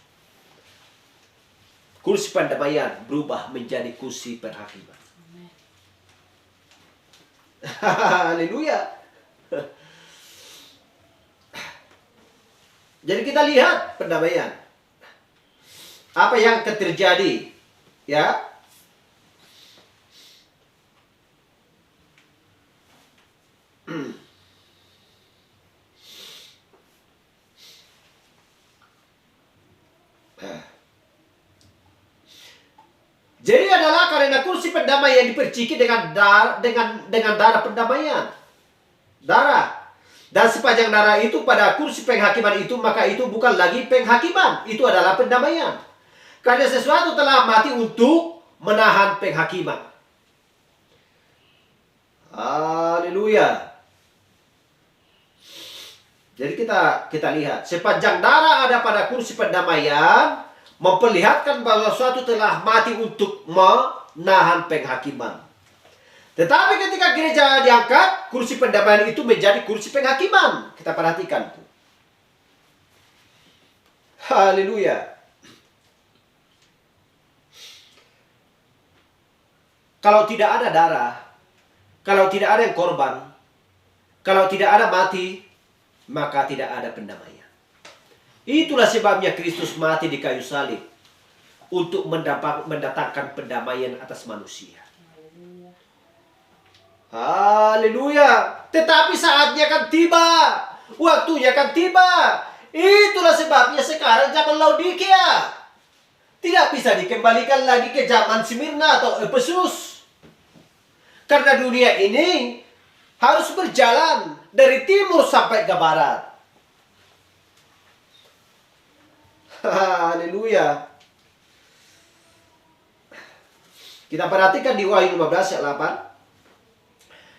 Kursi pendamaian berubah menjadi kursi penghakiman. Haleluya. Jadi kita lihat pendamaian. Apa yang terjadi, ya? Jadi adalah karena kursi pendamaian diperciki dengan darah pendamaian. Darah. Dan sepanjang darah itu pada kursi penghakiman itu, maka itu bukan lagi penghakiman. Itu adalah pendamaian. Karena sesuatu telah mati untuk menahan penghakiman. Haleluya. Jadi kita lihat. Sepanjang darah ada pada kursi pendamaian, memperlihatkan bahwa sesuatu telah mati untuk menahan penghakiman. Tetapi ketika gereja diangkat, kursi pendamaian itu menjadi kursi penghakiman. Kita perhatikan. Haleluya. Kalau tidak ada darah, kalau tidak ada yang korban, kalau tidak ada mati, maka tidak ada pendamaian. Itulah sebabnya Kristus mati di kayu salib untuk mendatangkan pendamaian atas manusia. Haleluya. Tetapi saatnya kan tiba. Waktunya kan tiba. Itulah sebabnya sekarang zaman Laodikia tidak bisa dikembalikan lagi ke zaman Smyrna atau Efesus. Karena dunia ini harus berjalan dari timur sampai ke barat. Haleluya. Kita perhatikan di Wahyu 15 ayat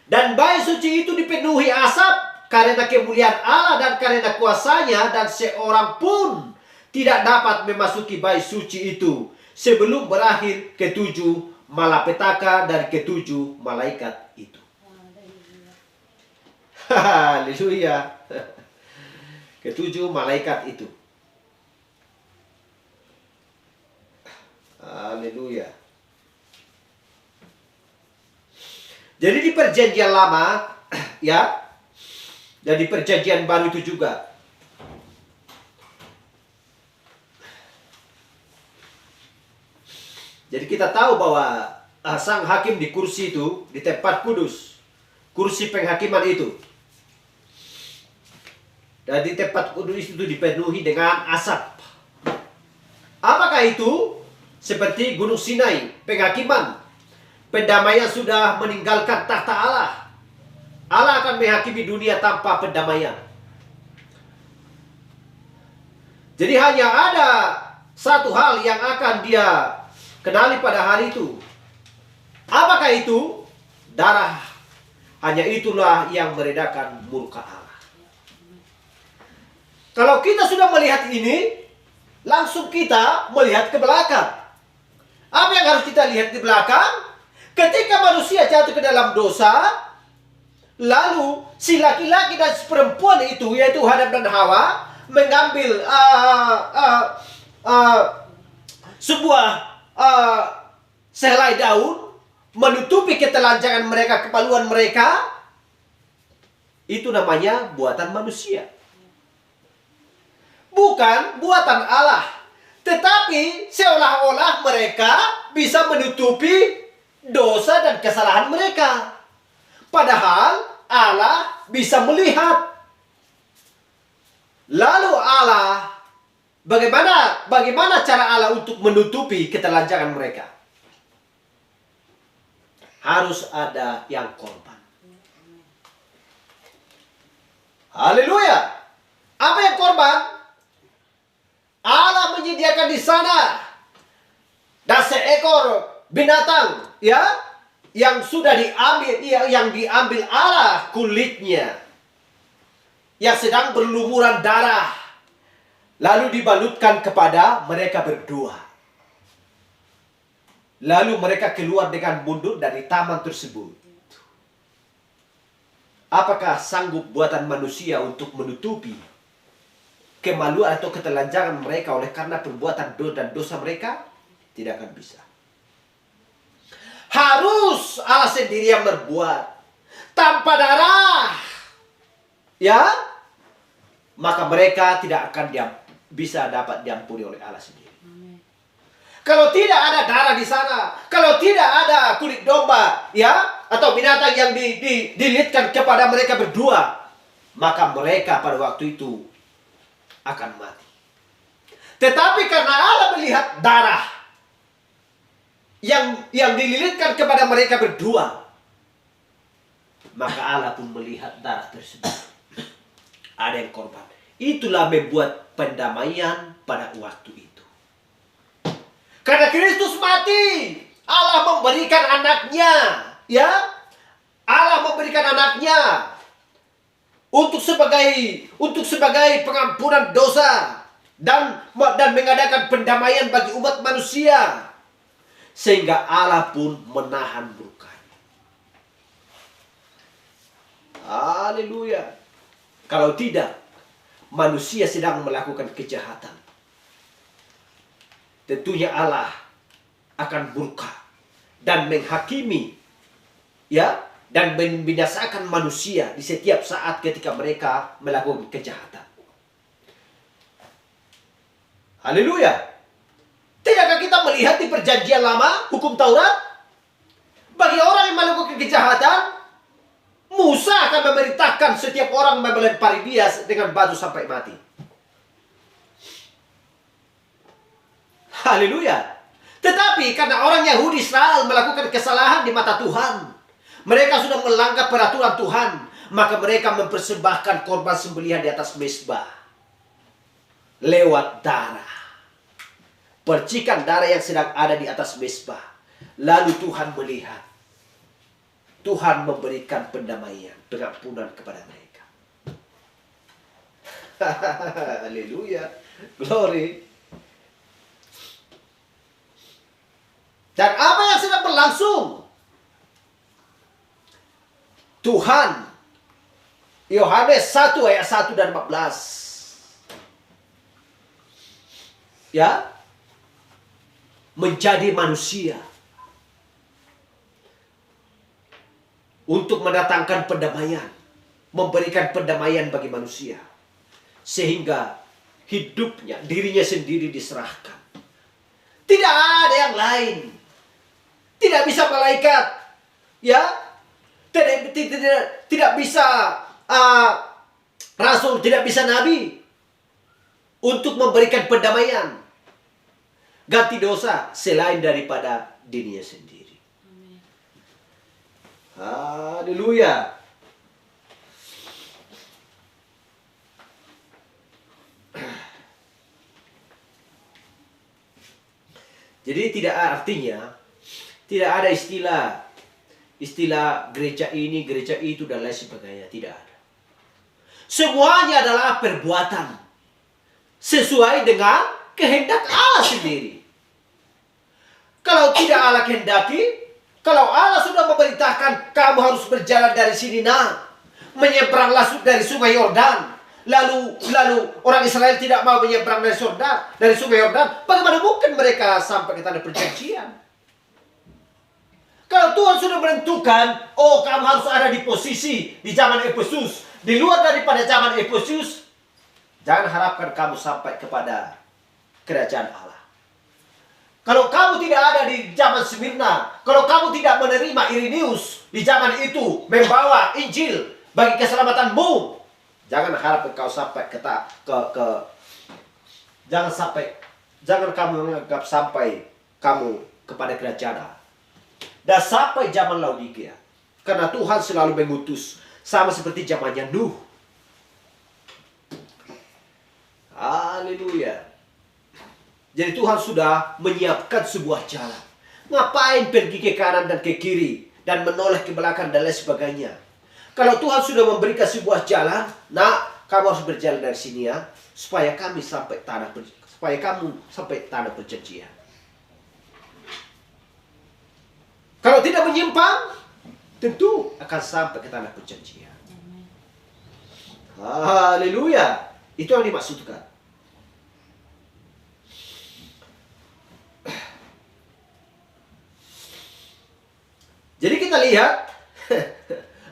8. Dan bait suci itu dipenuhi asap karena kemuliaan Allah dan karena kuasanya, dan seorang pun tidak dapat memasuki bait suci itu sebelum berakhir ketujuh malapetaka dari ketujuh malaikat itu. Haleluya. Ketujuh malaikat itu. Haleluya. Jadi di perjanjian lama, ya, dan di perjanjian baru itu juga. Jadi kita tahu bahwa sang hakim di kursi itu, di tempat kudus, kursi penghakiman itu. Dan di tempat kudus itu dipenuhi dengan asap. Apakah itu? Seperti Gunung Sinai, penghakiman. Pendamaian sudah meninggalkan tahta Allah. Allah akan menghakimi dunia tanpa pendamaian. Jadi hanya ada satu hal yang akan dia kenali pada hari itu. Apakah itu? Darah. Hanya itulah yang meredakan murka Allah. Kalau kita sudah melihat ini, langsung kita melihat ke belakang. Apa yang harus kita lihat di belakang? Ketika manusia jatuh ke dalam dosa, lalu si laki-laki dan si perempuan itu, yaitu Adam dan Hawa, mengambil sebuah sehelai daun, menutupi ketelanjangan mereka, kemaluan mereka. Itu namanya buatan manusia. Bukan buatan Allah. Tetapi seolah-olah mereka bisa menutupi dosa dan kesalahan mereka. Padahal Allah bisa melihat. Lalu Allah, bagaimana cara Allah untuk menutupi ketelanjangan mereka? Harus ada yang korban. Haleluya. Apa yang korban? Allah menyediakan di sana dan seekor binatang, ya, yang sudah diambil, yang diambil Allah kulitnya, yang sedang berlumuran darah, lalu dibalutkan kepada mereka berdua. Lalu mereka keluar dengan mundur dari taman tersebut. Apakah sanggup buatan manusia untuk menutupi kemaluan atau ketelanjangan mereka oleh karena perbuatan dan dosa mereka? Tidak akan bisa. Harus Allah sendiri yang berbuat tanpa darah, ya, maka mereka tidak akan bisa dapat diampuni oleh Allah sendiri. Kalau tidak ada darah di sana, kalau tidak ada kulit domba, ya, atau binatang yang dililitkan kepada mereka berdua, maka mereka pada waktu itu akan mati. Tetapi karena Allah melihat darah yang dililitkan kepada mereka berdua, maka Allah pun melihat darah tersebut. Ada yang korban. Itulah membuat pendamaian pada waktu itu. Karena Kristus mati, Allah memberikan anaknya, ya, Allah memberikan anaknya untuk sebagai pengampunan dosa dan mengadakan pendamaian bagi umat manusia, sehingga Allah pun menahan murkanya. Haleluya. Kalau tidak, manusia sedang melakukan kejahatan, tentunya Allah akan murka dan menghakimi, ya, dan membinasakan manusia di setiap saat ketika mereka melakukan kejahatan. Haleluya. Tidakkah kita melihat di perjanjian lama hukum Taurat? Bagi orang yang melakukan kejahatan, Musa akan memerintahkan setiap orang melempari dia dengan batu sampai mati. Haleluya. Tetapi karena orang Yahudi Israel melakukan kesalahan di mata Tuhan, mereka sudah melanggar peraturan Tuhan, maka mereka mempersembahkan korban sembelihan di atas mezbah lewat darah. percikan darah yang sedang ada di atas mezbah. Lalu Tuhan melihat. Tuhan memberikan pendamaian, pengampunan kepada mereka. Haleluya. Glory. Dan apa yang sedang berlangsung? Tuhan, Yohanes 1 ayat 1 dan 14. Ya, menjadi manusia untuk mendatangkan pendamaian, memberikan pendamaian bagi manusia, sehingga hidupnya, dirinya sendiri diserahkan. Tidak ada yang lain, tidak bisa malaikat, ya, tidak bisa rasul, tidak bisa nabi untuk memberikan pendamaian, ganti dosa selain daripada dirinya sendiri. Haleluya. Jadi tidak ada istilah gereja ini, gereja itu dan lain sebagainya, tidak ada. Semuanya adalah perbuatan sesuai dengan kehendak Allah sendiri. Kalau tidak Allah kehendaki, kalau Allah sudah memerintahkan kamu harus berjalan dari sini, menyeberanglah dari sungai Yordan. Lalu orang Israel tidak mau menyeberang dari sungai Yordan. Bagaimana mungkin mereka sampai ke tanah perjanjian? Kalau Tuhan sudah menentukan, oh kamu harus ada di posisi di zaman Efesus, di luar daripada zaman Efesus, jangan harapkan kamu sampai kepada kerajaan Allah. Kalau kamu tidak ada di zaman Smyrna, kalau kamu tidak menerima Irenaeus di zaman itu membawa Injil bagi keselamatanmu, jangan harap engkau sampai jangan kamu menganggap sampai kamu kepada kerajaan Allah. Dan sampai zaman Laodikia, karena Tuhan selalu mengutus, sama seperti zamannya Nuh. Haleluya. Jadi Tuhan sudah menyiapkan sebuah jalan. Ngapain pergi ke kanan dan ke kiri dan menoleh ke belakang dan lain sebagainya? Kalau Tuhan sudah memberikan sebuah jalan, kamu harus berjalan dari sini ya, supaya kamu sampai tanah perjanjian. Kalau tidak menyimpang, tentu akan sampai ke tanah perjanjian. Haleluya. Itu yang dimaksudkan. Jadi kita lihat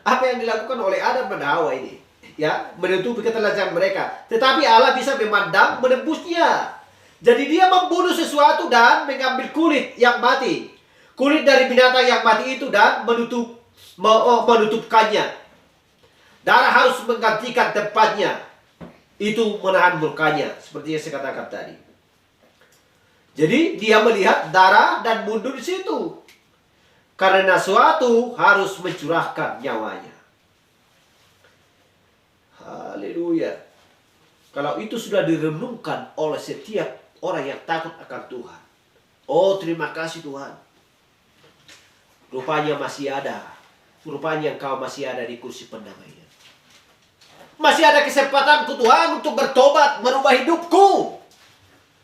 apa yang dilakukan oleh Adam dan Hawa ini, ya, menutupi ketelanjangan mereka. Tetapi Allah bisa memandang, menebusnya. Jadi dia membunuh sesuatu dan mengambil kulit yang mati, kulit dari binatang yang mati itu, dan menutupkannya. Darah harus menggantikan tempatnya. Itu menahan murkanya, seperti yang saya katakan tadi. Jadi dia melihat darah dan mundur di situ. Karena suatu harus mencurahkan nyawanya. Haleluya. Kalau itu sudah direnungkan oleh setiap orang yang takut akan Tuhan. Oh, terima kasih Tuhan. Rupanya masih ada. Rupanya engkau masih ada di kursi pendamaian. Masih ada kesempatanku Tuhan untuk bertobat, merubah hidupku,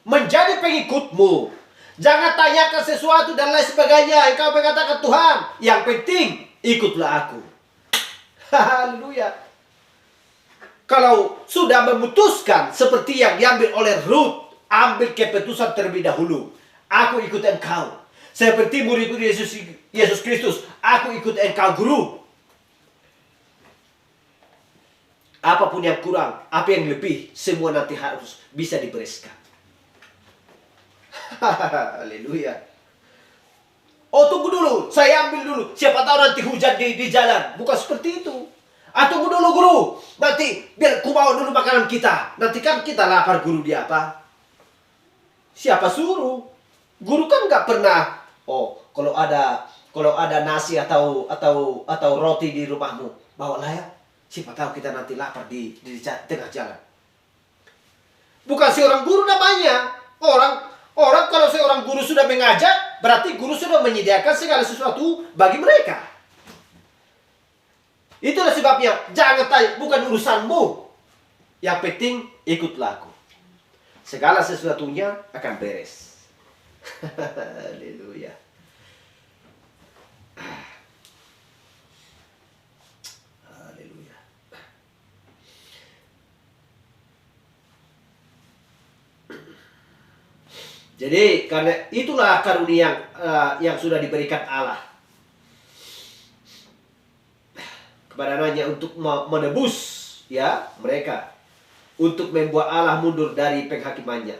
menjadi pengikutmu. Jangan tanyakan sesuatu dan lain sebagainya. Engkau mengatakan Tuhan, yang penting ikutlah aku. Haleluya. Kalau sudah memutuskan seperti yang diambil oleh Ruth, ambil keputusan terlebih dahulu. Aku ikut engkau. Seperti murid-murid Yesus Kristus, aku ikut engkau guru. Apapun yang kurang, apa yang lebih, semua nanti harus bisa dibereskan. Haleluya. Oh, tunggu dulu, saya ambil dulu. Siapa tahu nanti hujan di jalan. Bukan seperti itu. Tunggu dulu guru. Nanti biar ku bawa dulu makanan kita. Nanti kan kita lapar, guru dia apa? Siapa suruh? Guru kan nggak pernah. Oh, kalau ada nasi atau roti di rumahmu, bawalah ya. Siapa tahu kita nanti lapar di tengah jalan. Bukan seorang guru namanya. Orang kalau seorang guru sudah mengajar, berarti guru sudah menyediakan segala sesuatu bagi mereka. Itulah sebabnya jangan tanya, bukan urusanmu. Yang penting ikutlah aku. Segala sesuatunya akan beres. Haleluya. Haleluya. Jadi karena itulah karunia yang sudah diberikan Allah kepada anaknya untuk menebus ya mereka, untuk membuat Allah mundur dari penghakimannya.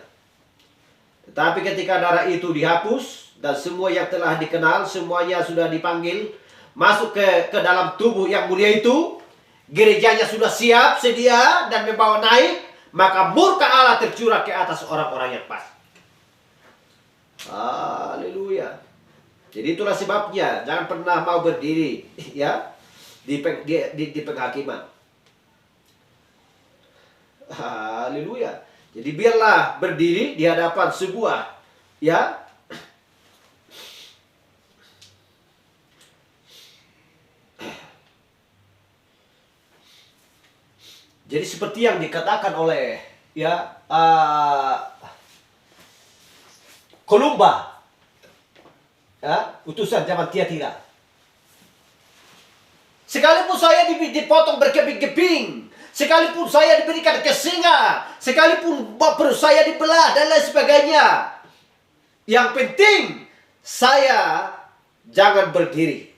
Tetapi ketika darah itu dihapus dan semua yang telah dikenal semuanya sudah dipanggil masuk ke dalam tubuh yang mulia itu, gerejanya sudah siap sedia dan membawa naik, maka murka Allah tercurah ke atas orang-orang yang pas. Haleluya. Jadi itulah sebabnya jangan pernah mau berdiri ya di penghakiman. Haleluya. Jadi biarlah berdiri di hadapan sebuah ya jadi seperti yang dikatakan oleh ya Kolumba, ya, utusan zaman Tiatira. Sekalipun saya dipotong berkeping-keping, sekalipun saya diberikan ke singa, sekalipun perut saya dibelah dan lain sebagainya, yang penting saya jangan berdiri.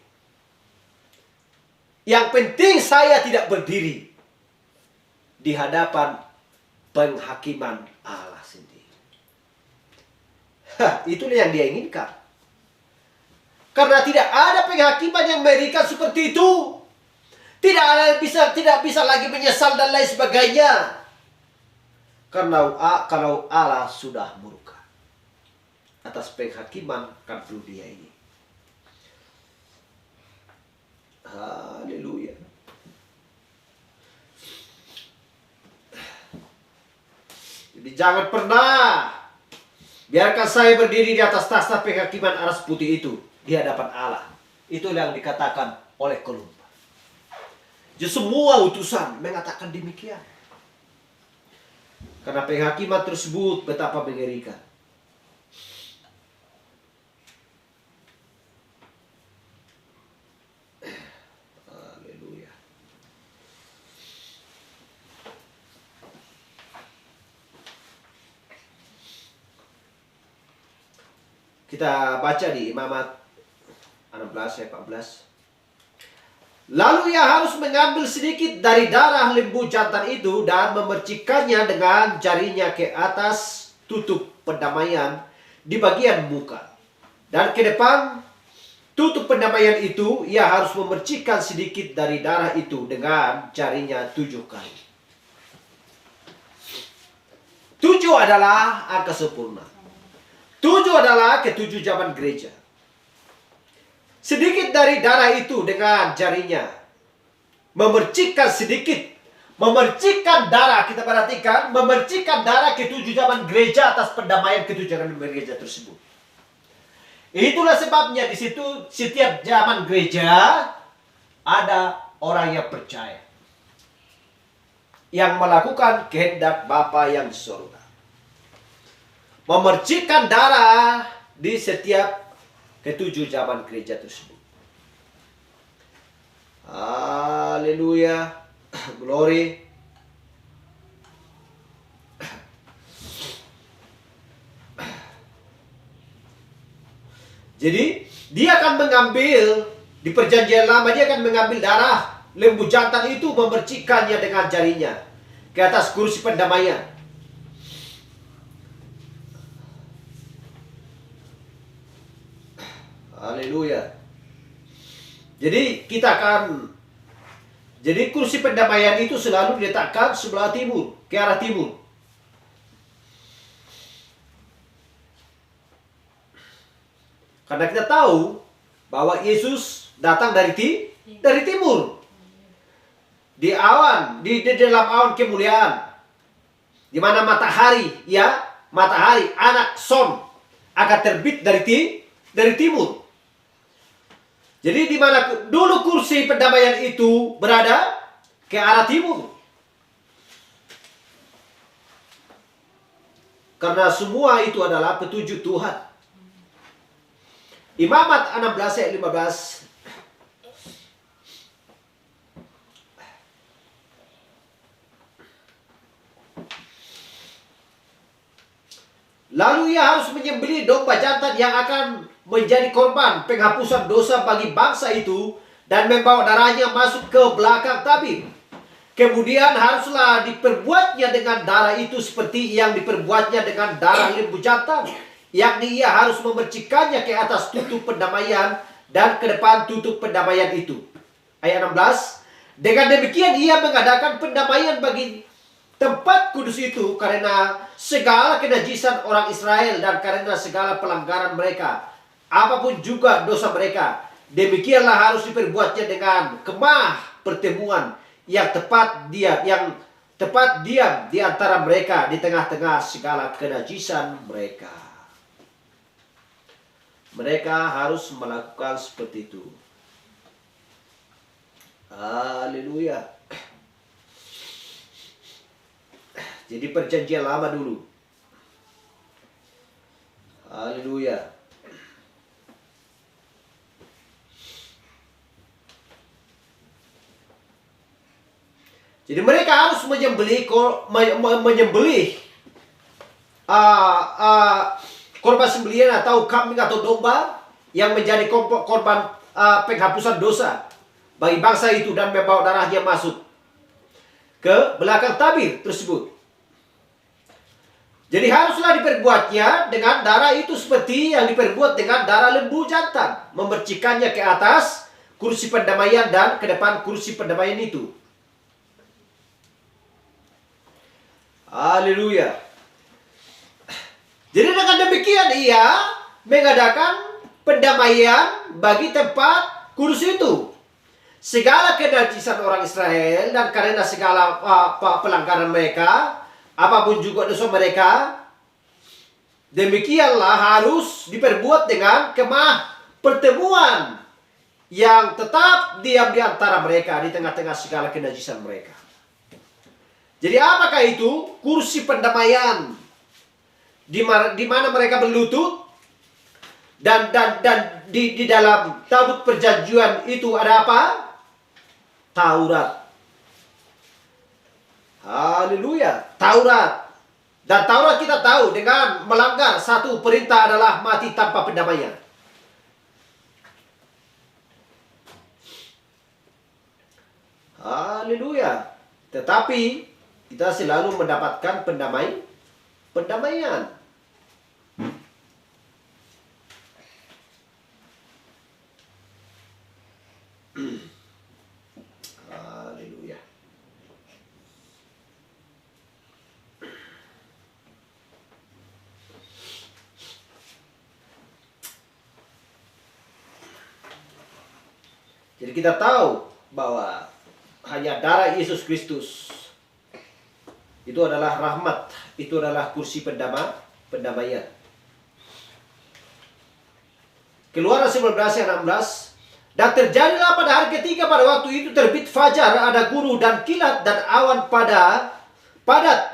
Yang penting saya tidak berdiri di hadapan penghakiman Allah sendiri. Itulah yang dia inginkan. Karena tidak ada penghakiman yang mengerikan seperti itu. Tidak bisa lagi menyesal dan lain sebagainya. Karena kalau Allah sudah murka atas penghakiman kan dunia ini. Haleluya. Jadi jangan pernah biarkan saya berdiri di atas takhta penghakiman aras putih itu di hadapan Allah. Itu yang dikatakan oleh Kolumba. Jadi semua utusan mengatakan demikian. Karena penghakiman tersebut betapa mengerikan. Haleluya. Kita baca di Imamat 16 ayat 14. Lalu ia harus mengambil sedikit dari darah lembu jantan itu dan memercikkannya dengan jarinya ke atas tutup pendamaian di bagian muka. Dan ke depan tutup pendamaian itu ia harus memercikkan sedikit dari darah itu dengan jarinya 7 kali. 7 adalah angka sempurna. 7 adalah ketujuh zaman gereja. Sedikit dari darah itu dengan jarinya memercikkan sedikit, memercikkan darah, kita perhatikan, memercikkan darah ketujuh zaman gereja atas pendamaian ketujuh zaman gereja tersebut. Itulah sebabnya di situ setiap zaman gereja ada orang yang percaya, yang melakukan kehendak Bapa yang di surga, memercikkan darah di setiap ketujuh zaman gereja tersebut. Haleluya. Glory. Jadi dia akan mengambil di perjanjian lama, dia akan mengambil darah lembu jantan itu, memercikkannya dengan jarinya ke atas kursi pendamaian. Haleluya. Jadi jadi kursi pendamaian itu selalu diletakkan sebelah timur, ke arah timur. Karena kita tahu bahwa Yesus datang dari timur. Di awan, di dalam awan kemuliaan. Di mana matahari, ya, matahari, anak son akan terbit dari timur. Jadi di mana dulu kursi pendamaian itu berada ke arah timur. Karena semua itu adalah petunjuk Tuhan. Imamat 16 ayat 15. Lalu ia harus menyembelih domba jantan yang akan menjadi korban penghapusan dosa bagi bangsa itu dan membawa darahnya masuk ke belakang tabir. Kemudian haruslah diperbuatnya dengan darah itu seperti yang diperbuatnya dengan darah lembu jantan, yakni ia harus memercikannya ke atas tutup pendamaian dan ke depan tutup pendamaian itu. Ayat 16. Dengan demikian ia mengadakan pendamaian bagi tempat kudus itu karena segala kenajisan orang Israel dan karena segala pelanggaran mereka, apapun juga dosa mereka. Demikianlah harus diperbuatnya dengan kemah pertemuan yang tepat diam di antara mereka di tengah-tengah segala kenajisan mereka. Mereka harus melakukan seperti itu. Haleluya. Jadi perjanjian lama dulu. Haleluya. Jadi mereka harus menyembelih korban sembelihan atau kambing atau domba yang menjadi korban penghapusan dosa bagi bangsa itu dan membawa darahnya masuk ke belakang tabir tersebut. Jadi haruslah diperbuatnya dengan darah itu seperti yang diperbuat dengan darah lembu jantan, memercikannya ke atas kursi pendamaian dan ke depan kursi pendamaian itu. Haleluya. Jadi dengan demikian ia mengadakan pendamaian bagi tempat kudus itu. Segala kenajisan orang Israel dan karena segala pelanggaran mereka, apapun juga dosa mereka, demikianlah harus diperbuat dengan kemah pertemuan yang tetap diam di antara mereka di tengah-tengah segala kenajisan mereka. Jadi apakah itu? Kursi pendamaian di mana mereka berlutut dan di dalam tabut perjanjian itu ada apa? Taurat. Haleluya, Taurat. Dan Taurat kita tahu dengan melanggar satu perintah adalah mati tanpa pendamaian. Haleluya. Tetapi kita selalu mendapatkan pendamaian. Haleluya. Jadi kita tahu bahwa hanya darah Yesus Kristus itu adalah rahmat, itu adalah kursi pendamaian. Keluaran 19 ayat 16. Dan terjadilah pada hari ketiga pada waktu itu terbit fajar, ada guru dan kilat dan awan padat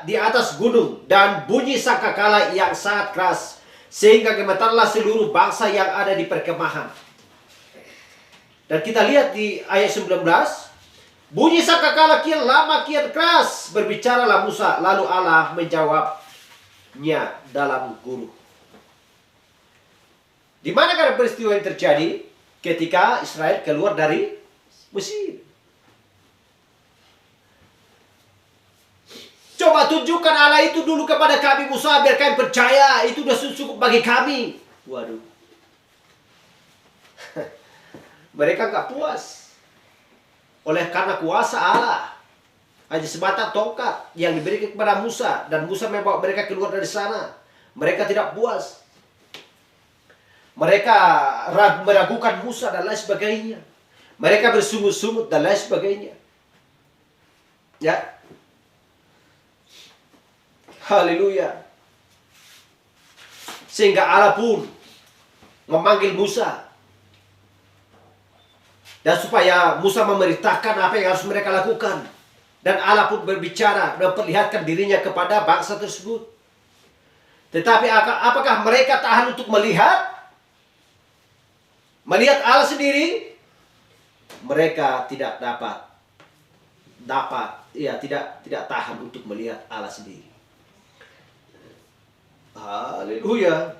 di atas gunung dan bunyi sangkakala yang sangat keras sehingga gemetarlah seluruh bangsa yang ada di perkemahan. Dan kita lihat di ayat 19, bunyi sangkakala kian lama kian keras, berbicaralah Musa, lalu Allah menjawabnya dalam guru. Di manakah peristiwa yang terjadi ketika Israel keluar dari Mesir? Coba tunjukkan Allah itu dulu kepada kami Musa, biar kami percaya, itu sudah cukup bagi kami. Waduh. Mereka nggak puas. Oleh karena kuasa Allah, hanya sebatang tongkat yang diberikan kepada Musa, dan Musa membawa mereka keluar dari sana. Mereka tidak puas. Mereka meragukan Musa dan lain sebagainya. Mereka bersungut-sungut dan lain sebagainya. Ya. Haleluya. Sehingga Allah pun memanggil Musa. Dan supaya Musa memerintahkan apa yang harus mereka lakukan. Dan Allah pun berbicara dan memperlihatkan dirinya kepada bangsa tersebut. Tetapi apakah mereka tahan untuk melihat? Melihat Allah sendiri? Mereka tidak tidak tahan untuk melihat Allah sendiri. Haleluya.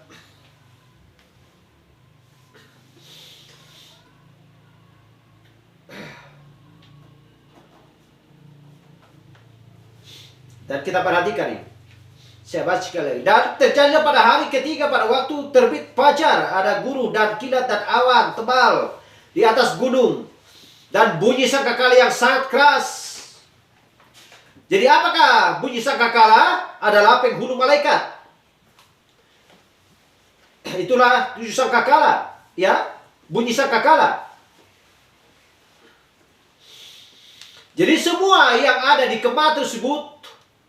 Dan kita perhatikan ini. Saya baca sekali lagi. Dan terjadi pada hari ketiga pada waktu terbit fajar, ada guru dan kilat dan awan tebal di atas gunung. Dan bunyi sangkakala yang sangat keras. Jadi apakah bunyi sangkakala? Adalah penghulu malaikat. Itulah 7 sangkakala. Ya, bunyi sangkakala. Jadi semua yang ada di kemah tersebut,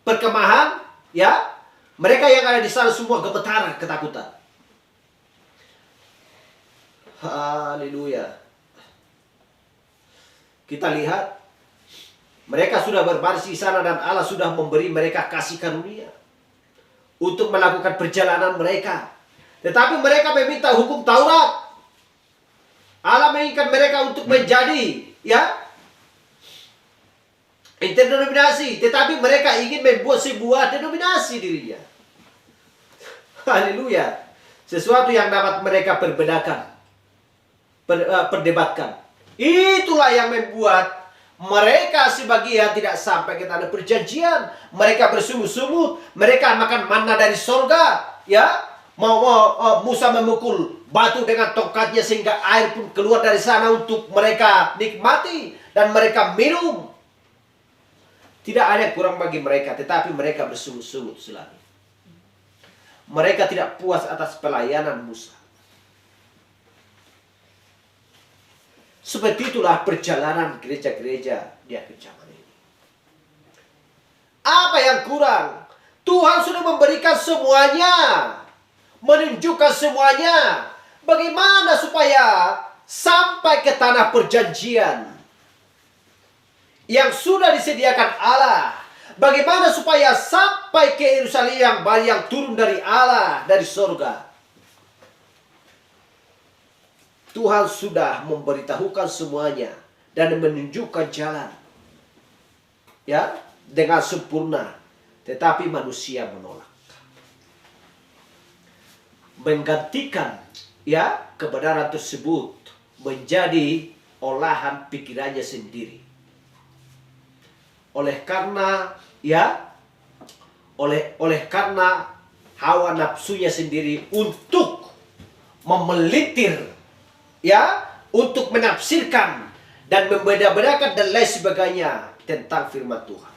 perkemahan, ya, mereka yang ada di sana semua gemetar ketakutan. Haleluya. Kita lihat mereka sudah berbaris di sana dan Allah sudah memberi mereka kasih karunia untuk melakukan perjalanan mereka. Tetapi mereka meminta hukum Taurat. Allah menginginkan mereka untuk menjadi, ya, interdenominasi, tetapi mereka ingin membuat sebuah denominasi dirinya. Haleluya. Sesuatu yang dapat mereka perdebatkan. Itulah yang membuat mereka sebagian tidak sampai ke tanah perjanjian. Mereka bersungut-sungut, mereka makan manna dari sorga, ya. Musa memukul batu dengan tongkatnya sehingga air pun keluar dari sana untuk mereka nikmati dan mereka minum. Tidak ada yang kurang bagi mereka, tetapi mereka bersungut-sungut selalu. Mereka tidak puas atas pelayanan Musa. Seperti itulah perjalanan gereja-gereja di akhir zaman ini. Apa yang kurang? Tuhan sudah memberikan semuanya. Menunjukkan semuanya. Bagaimana supaya sampai ke tanah perjanjian yang sudah disediakan Allah. Bagaimana supaya sampai ke Yerusalem yang turun dari Allah, dari surga. Tuhan sudah memberitahukan semuanya dan menunjukkan jalan, ya, dengan sempurna. Tetapi manusia menolak. Menggantikan, ya, kebenaran tersebut menjadi olahan pikirannya sendiri. Oleh karena, ya, oleh karena hawa nafsunya sendiri untuk memelitir, ya, untuk menafsirkan dan membeda-bedakan dan lain sebagainya tentang firman Tuhan.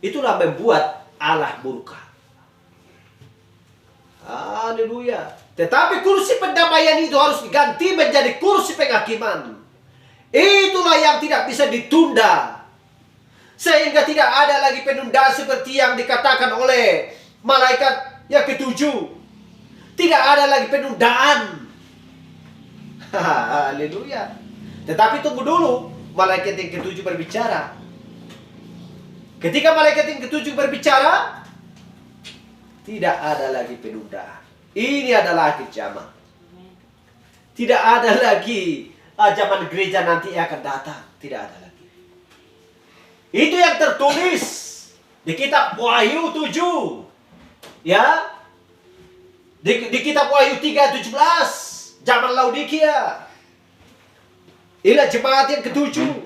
Itulah membuat Allah murka. Haleluya. Tetapi kursi pendamaian itu harus diganti menjadi kursi penghakiman. Itulah yang tidak bisa ditunda. Sehingga tidak ada lagi penundaan seperti yang dikatakan oleh malaikat yang ketujuh. Tidak ada lagi penundaan. Haleluya. Tetapi tunggu dulu, malaikat yang ketujuh berbicara. Ketika malaikat yang ketujuh berbicara, tidak ada lagi penundaan. Ini adalah akhir zaman. Tidak ada lagi zaman gereja nanti akan datang. Tidak ada lagi. Itu yang tertulis di kitab Wahyu 7. Ya. Di kitab Wahyu 3:17. Zaman Laodikia. Inilah jemaat yang ketujuh.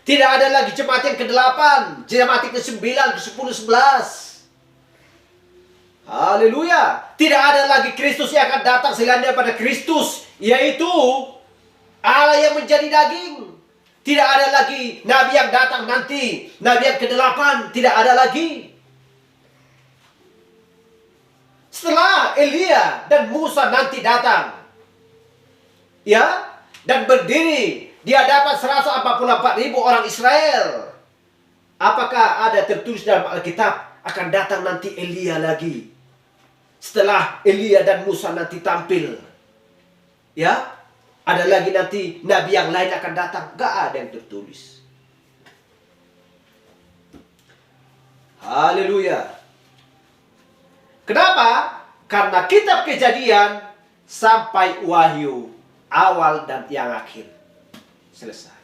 Tidak ada lagi jemaat yang ke-8, jemaat yang ke-9, ke-10, 11. Haleluya. Tidak ada lagi Kristus yang akan datang selain daripada Kristus, yaitu Allah yang menjadi daging. Tidak ada lagi nabi yang datang nanti, nabi yang ke-8, tidak ada lagi. Setelah Elia dan Musa nanti datang, ya, dan berdiri di hadapan 144.000 orang Israel. Apakah ada tertulis dalam Alkitab akan datang nanti Elia lagi? Setelah Elia dan Musa nanti tampil, ya, ada lagi nanti nabi yang lain akan datang. Gak ada yang tertulis. Haleluya. Kenapa? Karena kitab Kejadian sampai Wahyu, awal dan yang akhir, selesai.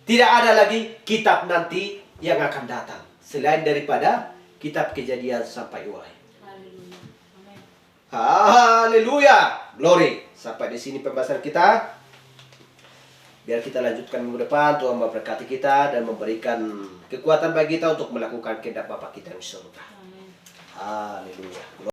Tidak ada lagi kitab nanti yang akan datang selain daripada kitab Kejadian sampai Wahyu. Haleluya. Glory. Sampai di sini pembahasan kita. Biar kita lanjutkan minggu depan. Tuhan memberkati kita dan memberikan kekuatan bagi kita untuk melakukan kehendak Bapa kita yang di surga. Haleluya.